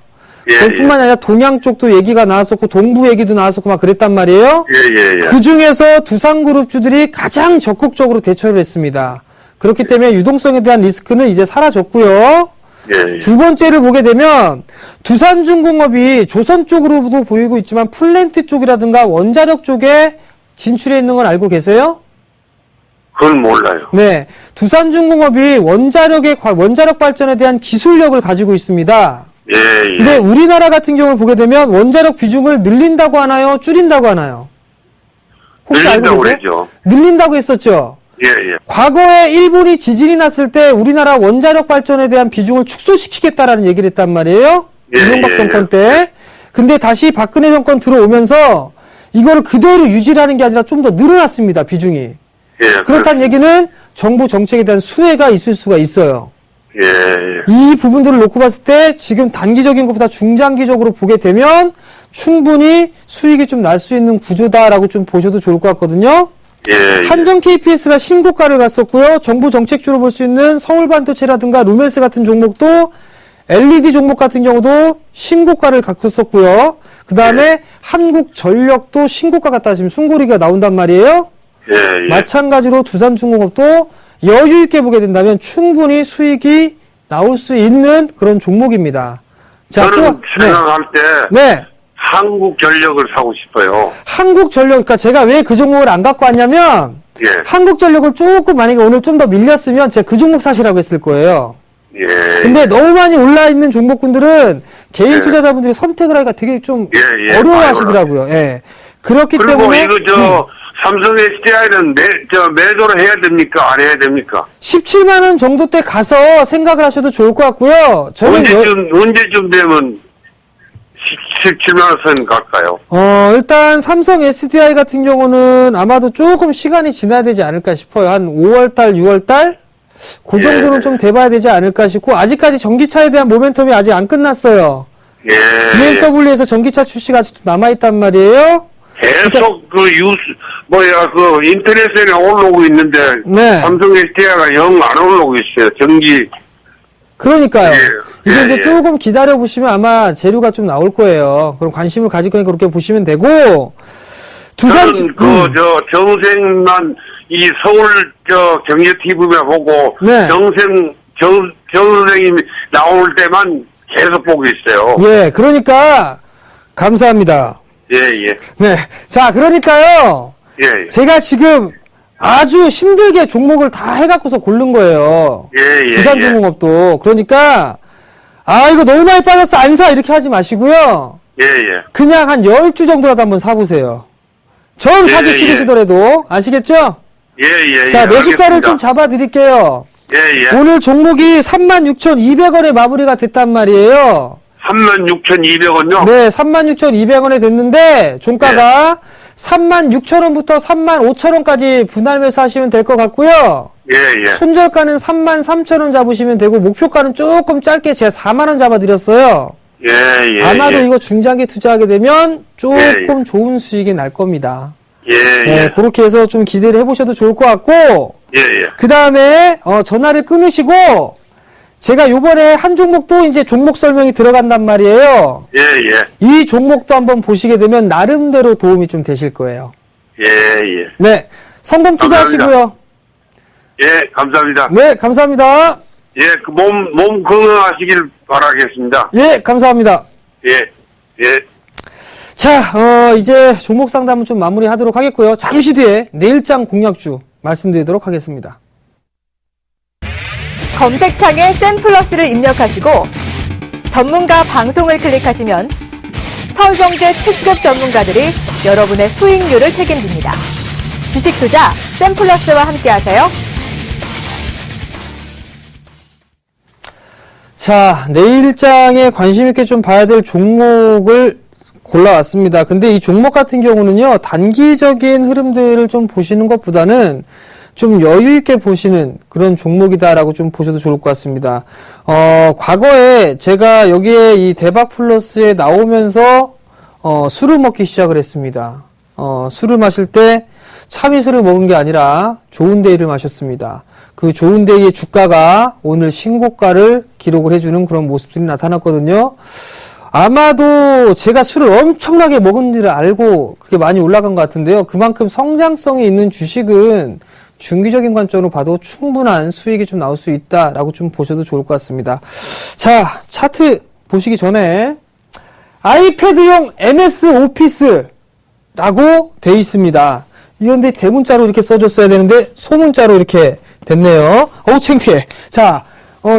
Speaker 3: 예.
Speaker 2: 그뿐만 아니라 동양 쪽도 얘기가 나왔었고, 동부 얘기도 나왔었고, 막 그랬단 말이에요.
Speaker 3: 예.
Speaker 2: 그 중에서 두산그룹주들이 가장 적극적으로 대처를 했습니다. 그렇기 때문에 유동성에 대한 리스크는 이제 사라졌고요.
Speaker 3: 예.
Speaker 2: 두 번째를 보게 되면 두산중공업이 조선 쪽으로도 보이고 있지만 플랜트 쪽이라든가 원자력 쪽에 진출해 있는 건 알고 계세요?
Speaker 3: 그건 몰라요.
Speaker 2: 네. 두산중공업이 원자력 발전에 대한 기술력을 가지고 있습니다.
Speaker 3: 예.
Speaker 2: 근데 우리나라 같은 경우를 보게 되면 원자력 비중을 늘린다고 하나요? 줄인다고 하나요? 혹시 알고
Speaker 3: 늘린다고
Speaker 2: 계세요?
Speaker 3: 그랬죠.
Speaker 2: 늘린다고 했었죠?
Speaker 3: 예.
Speaker 2: 과거에 일본이 지진이 났을 때 우리나라 원자력 발전에 대한 비중을 축소시키겠다라는 얘기를 했단 말이에요.
Speaker 3: 예,
Speaker 2: 이명박
Speaker 3: 예,
Speaker 2: 정권 때. 근데 다시 박근혜 정권 들어오면서 이거를 그대로 유지하는 게 아니라 좀 더 늘어났습니다. 비중이.
Speaker 3: 예.
Speaker 2: 그렇다는 얘기는 정부 정책에 대한 수혜가 있을 수가 있어요.
Speaker 3: 예, 예.
Speaker 2: 이 부분들을 놓고 봤을 때 지금 단기적인 것보다 중장기적으로 보게 되면 충분히 수익이 좀 날 수 있는 구조다라고 좀 보셔도 좋을 것 같거든요.
Speaker 3: 예, 예.
Speaker 2: 한전 KPS가 신고가를 갔었고요. 정부 정책주로 볼 수 있는 서울반도체라든가 루멘스 같은 종목도 LED 종목 같은 경우도 신고가를 갔었고요. 그 다음에 한국전력도 신고가 갔다 지금 숨고리가 나온단 말이에요.
Speaker 3: 예, 예.
Speaker 2: 마찬가지로 두산중공업도 여유 있게 보게 된다면 충분히 수익이 나올 수 있는 그런 종목입니다. 자,
Speaker 3: 저는 생각할 때
Speaker 2: 네.
Speaker 3: 한국전력을 사고 싶어요.
Speaker 2: 한국전력, 그러니까 제가 왜 그 종목을 안 갖고 왔냐면
Speaker 3: 예,
Speaker 2: 한국전력을 조금 만약에 오늘 좀 더 밀렸으면 제가 그 종목 사시라고 했을 거예요.
Speaker 3: 예.
Speaker 2: 근데 너무 많이 올라 있는 종목군들은 개인
Speaker 3: 예.
Speaker 2: 투자자분들이 선택을 하기가 되게 좀
Speaker 3: 예, 예.
Speaker 2: 어려워하시더라고요. 예. 그렇기
Speaker 3: 그리고
Speaker 2: 때문에
Speaker 3: 이거 삼성 SDI는 매도를 해야 됩니까? 안 해야 됩니까?
Speaker 2: 17만 원 정도 때 가서 생각을 하셔도 좋을 것 같고요. 저는
Speaker 3: 언제쯤 되면 17만 원 선 갈까요?
Speaker 2: 일단 삼성 SDI 같은 경우는 아마도 조금 시간이 지나야 되지 않을까 싶어요. 한 5월달, 6월달? 그 정도는
Speaker 3: 예.
Speaker 2: 좀 돼봐야 되지 않을까 싶고, 아직까지 전기차에 대한 모멘텀이 아직 안 끝났어요.
Speaker 3: 예.
Speaker 2: BMW에서 전기차 출시가 아직도 남아있단 말이에요.
Speaker 3: 계속 인터넷에 올라오고 있는데
Speaker 2: 네.
Speaker 3: 삼성 SDI가 영 안 올라오고 있어요. 전기.
Speaker 2: 그러니까요.
Speaker 3: 예.
Speaker 2: 이게
Speaker 3: 예,
Speaker 2: 이제
Speaker 3: 예.
Speaker 2: 조금 기다려보시면 아마 재료가 좀 나올 거예요. 그럼 관심을 가질 거니까 그렇게 보시면 되고, 두산,
Speaker 3: 저는 정생만 이 서울 경제 TV만 보고
Speaker 2: 네.
Speaker 3: 정선생님이 나올 때만 계속 보고 있어요.
Speaker 2: 예, 그러니까, 감사합니다.
Speaker 3: 예, 예.
Speaker 2: 네. 자, 그러니까요.
Speaker 3: 예, 예.
Speaker 2: 제가 지금 아주 힘들게 종목을 다 해갖고서 고른 거예요.
Speaker 3: 예, 예.
Speaker 2: 두산중공업도. 그러니까, 이거 너무 많이 빠졌어. 안 사. 이렇게 하지 마시고요.
Speaker 3: 예, 예.
Speaker 2: 그냥 한 10주 정도라도 한번 사보세요. 전
Speaker 3: 예,
Speaker 2: 사기
Speaker 3: 예.
Speaker 2: 싫으시더라도. 아시겠죠?
Speaker 3: 예, 예.
Speaker 2: 자,
Speaker 3: 예,
Speaker 2: 매수가를
Speaker 3: 알겠습니다.
Speaker 2: 좀 잡아드릴게요.
Speaker 3: 예, 예.
Speaker 2: 오늘 종목이 36,200원에 마무리가 됐단 말이에요.
Speaker 3: 36,200원요?
Speaker 2: 네, 36,200원에 됐는데, 종가가 36,000원부터 35,000원까지 분할 매수하시면 될 것 같고요.
Speaker 3: 예, 예.
Speaker 2: 손절가는 33,000원 잡으시면 되고, 목표가는 조금 짧게 제가 4만원 잡아드렸어요.
Speaker 3: 예, 예.
Speaker 2: 아마도
Speaker 3: 예.
Speaker 2: 이거 중장기 투자하게 되면 조금
Speaker 3: 예, 예.
Speaker 2: 좋은 수익이 날 겁니다.
Speaker 3: 예,
Speaker 2: 네,
Speaker 3: 예.
Speaker 2: 그렇게 해서 좀 기대를 해보셔도 좋을 것 같고,
Speaker 3: 예, 예.
Speaker 2: 그 다음에, 전화를 끊으시고, 제가 요번에 한 종목도 이제 종목 설명이 들어간단 말이에요.
Speaker 3: 예, 예.
Speaker 2: 이 종목도 한번 보시게 되면 나름대로 도움이 좀 되실 거예요.
Speaker 3: 예, 예.
Speaker 2: 네. 성공 투자하시고요.
Speaker 3: 예, 감사합니다.
Speaker 2: 네, 감사합니다.
Speaker 3: 예, 몸 건강하시길 바라겠습니다.
Speaker 2: 예, 감사합니다.
Speaker 3: 예, 예.
Speaker 2: 자, 이제 종목 상담은 좀 마무리하도록 하겠고요. 잠시 뒤에 내일장 공략주 말씀드리도록 하겠습니다.
Speaker 1: 검색창에 센플러스를 입력하시고 전문가 방송을 클릭하시면 서울경제 특급 전문가들이 여러분의 수익률을 책임집니다. 주식 투자 센플러스와 함께하세요.
Speaker 2: 자, 내일장에 관심 있게 좀 봐야 될 종목을 골라왔습니다. 근데 이 종목 같은 경우는요, 단기적인 흐름들을 좀 보시는 것보다는 좀 여유 있게 보시는 그런 종목이다라고 좀 보셔도 좋을 것 같습니다. 과거에 제가 여기에 이 대박 플러스에 나오면서 술을 먹기 시작을 했습니다. 술을 마실 때 참이슬을 먹은 게 아니라 좋은 데이를 마셨습니다. 그 좋은 데이의 주가가 오늘 신고가를 기록을 해주는 그런 모습들이 나타났거든요. 아마도 제가 술을 엄청나게 먹은지를 알고 그렇게 많이 올라간 것 같은데요. 그만큼 성장성이 있는 주식은 중기적인 관점으로 봐도 충분한 수익이 좀 나올 수 있다라고 좀 보셔도 좋을 것 같습니다. 자, 차트 보시기 전에 아이패드용 MS 오피스라고 돼 있습니다. 이런데 대문자로 이렇게 써줬어야 되는데 소문자로 이렇게 됐네요. 어우, 창피해. 자,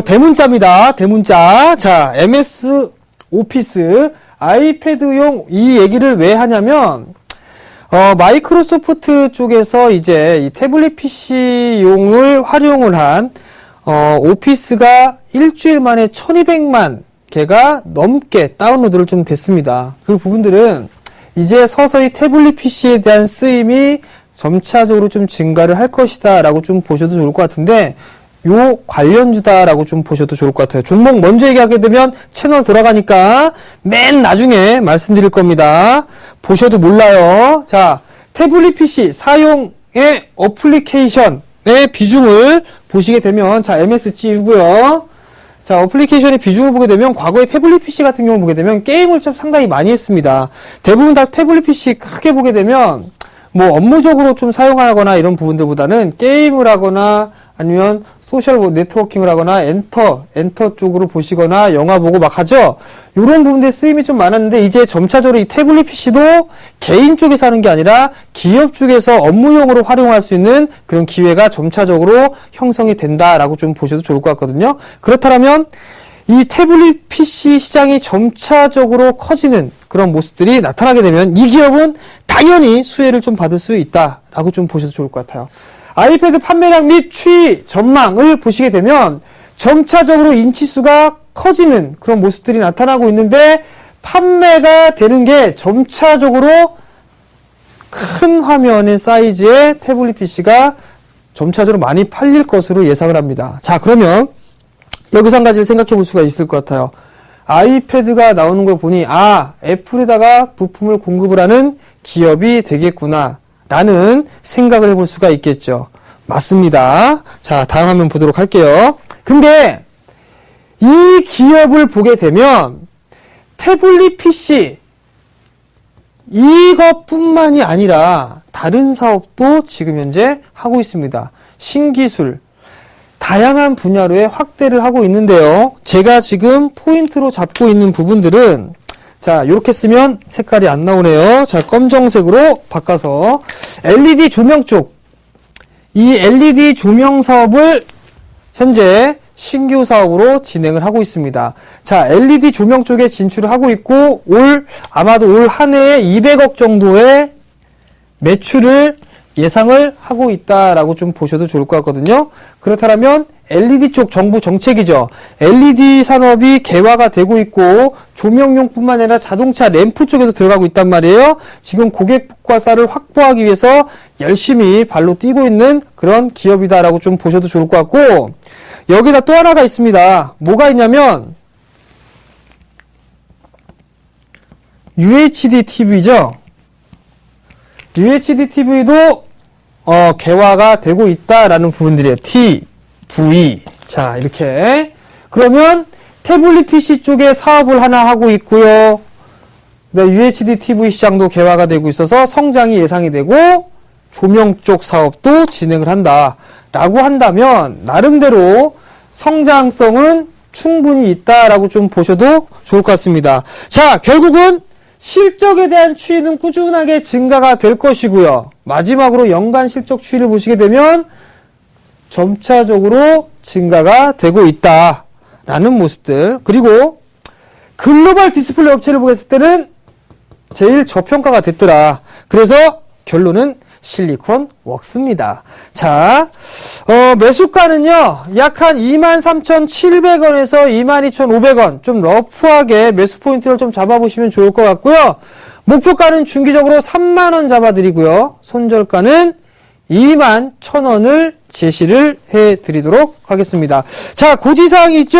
Speaker 2: 대문자입니다. 대문자. 자, MS 오피스 아이패드용 이 얘기를 왜 하냐면 마이크로소프트 쪽에서 이제 이 태블릿 PC용을 활용을 한 오피스가 일주일 만에 1200만 개가 넘게 다운로드를 좀 됐습니다. 그 부분들은 이제 서서히 태블릿 PC에 대한 쓰임이 점차적으로 좀 증가를 할 것이다 라고 좀 보셔도 좋을 것 같은데, 요 관련주다라고 좀 보셔도 좋을 것 같아요. 종목 먼저 얘기하게 되면 채널 돌아가니까 맨 나중에 말씀드릴 겁니다. 보셔도 몰라요. 자, 태블릿 PC 사용의 어플리케이션의 비중을 보시게 되면, 자, MSG이고요. 자, 어플리케이션의 비중을 보게 되면 과거에 태블릿 PC 같은 경우 보게 되면 게임을 좀 상당히 많이 했습니다. 대부분 다 태블릿 PC 크게 보게 되면 뭐 업무적으로 좀 사용하거나 이런 부분들보다는 게임을 하거나 아니면 소셜 네트워킹을 하거나 엔터 쪽으로 보시거나 영화 보고 막 하죠. 이런 부분들 쓰임이 좀 많았는데, 이제 점차적으로 이 태블릿 PC도 개인 쪽에서 하는 게 아니라 기업 쪽에서 업무용으로 활용할 수 있는 그런 기회가 점차적으로 형성이 된다라고 좀 보셔도 좋을 것 같거든요. 그렇다면 이 태블릿 PC 시장이 점차적으로 커지는 그런 모습들이 나타나게 되면 이 기업은 당연히 수혜를 좀 받을 수 있다라고 좀 보셔도 좋을 것 같아요. 아이패드 판매량 및 추이 전망을 보시게 되면 점차적으로 인치수가 커지는 그런 모습들이 나타나고 있는데, 판매가 되는 게 점차적으로 큰 화면의 사이즈의 태블릿 PC가 점차적으로 많이 팔릴 것으로 예상을 합니다. 자, 그러면 여기서 한 가지를 생각해 볼 수가 있을 것 같아요. 아이패드가 나오는 걸 보니, 아, 애플에다가 부품을 공급을 하는 기업이 되겠구나 라는 생각을 해볼 수가 있겠죠. 맞습니다. 자, 다음 화면 보도록 할게요. 근데 이 기업을 보게 되면 태블릿 PC 이것뿐만이 아니라 다른 사업도 지금 현재 하고 있습니다. 신기술, 다양한 분야로의 확대를 하고 있는데요. 제가 지금 포인트로 잡고 있는 부분들은, 자, 이렇게 쓰면 색깔이 안 나오네요. 자, 검정색으로 바꿔서 LED 조명 쪽, 이 LED 조명 사업을 현재 신규 사업으로 진행을 하고 있습니다. 자, LED 조명 쪽에 진출을 하고 있고, 아마도 올 한 해에 200억 정도의 매출을 예상을 하고 있다라고 좀 보셔도 좋을 것 같거든요. 그렇다면 LED 쪽 정부 정책이죠. LED 산업이 개화가 되고 있고, 조명용뿐만 아니라 자동차 램프 쪽에서 들어가고 있단 말이에요. 지금 고객과 쌀을 확보하기 위해서 열심히 발로 뛰고 있는 그런 기업이다라고 좀 보셔도 좋을 것 같고, 여기다 또 하나가 있습니다. 뭐가 있냐면 UHD TV죠. UHD TV도 개화가 되고 있다라는 부분들이에요. TV. 자, 이렇게. 그러면 태블릿 PC 쪽에 사업을 하나 하고 있고요. 그다음에 UHD TV 시장도 개화가 되고 있어서 성장이 예상이 되고, 조명 쪽 사업도 진행을 한다라고 한다면 나름대로 성장성은 충분히 있다라고 좀 보셔도 좋을 것 같습니다. 자, 결국은 실적에 대한 추이는 꾸준하게 증가가 될 것이고요. 마지막으로 연간 실적 추이를 보시게 되면 점차적으로 증가가 되고 있다라는 모습들. 그리고 글로벌 디스플레이 업체를 보겠을 때는 제일 저평가가 됐더라. 그래서 결론은 실리콘 웍스입니다. 자, 매수가는요, 약 한 23,700원에서 22,500원, 좀 러프하게 매수 포인트를 좀 잡아보시면 좋을 것 같고요. 목표가는 중기적으로 3만원 잡아드리고요. 손절가는 21,000원을 제시를 해드리도록 하겠습니다. 자, 고지사항이 있죠?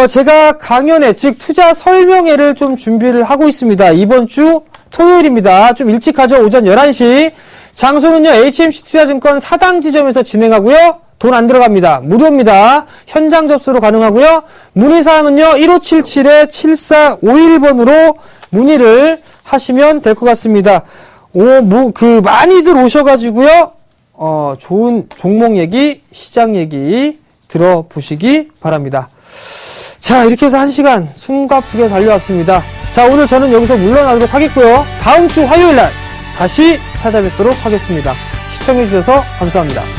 Speaker 2: 제가 강연회, 즉 투자 설명회를 좀 준비를 하고 있습니다. 이번 주 토요일입니다. 좀 일찍 하죠. 오전 11시. 장소는요, HMC 투자증권 사당 지점에서 진행하고요. 돈 안 들어갑니다. 무료입니다. 현장 접수로 가능하고요. 문의사항은요, 1577-7451번으로 문의를 하시면 될 것 같습니다. 많이들 오셔가지고요, 좋은 종목 얘기, 시장 얘기 들어보시기 바랍니다. 자, 이렇게 해서 1시간 숨가쁘게 달려왔습니다. 자, 오늘 저는 여기서 물러나도록 하겠고요. 다음 주 화요일날 다시 찾아뵙도록 하겠습니다. 시청해주셔서 감사합니다.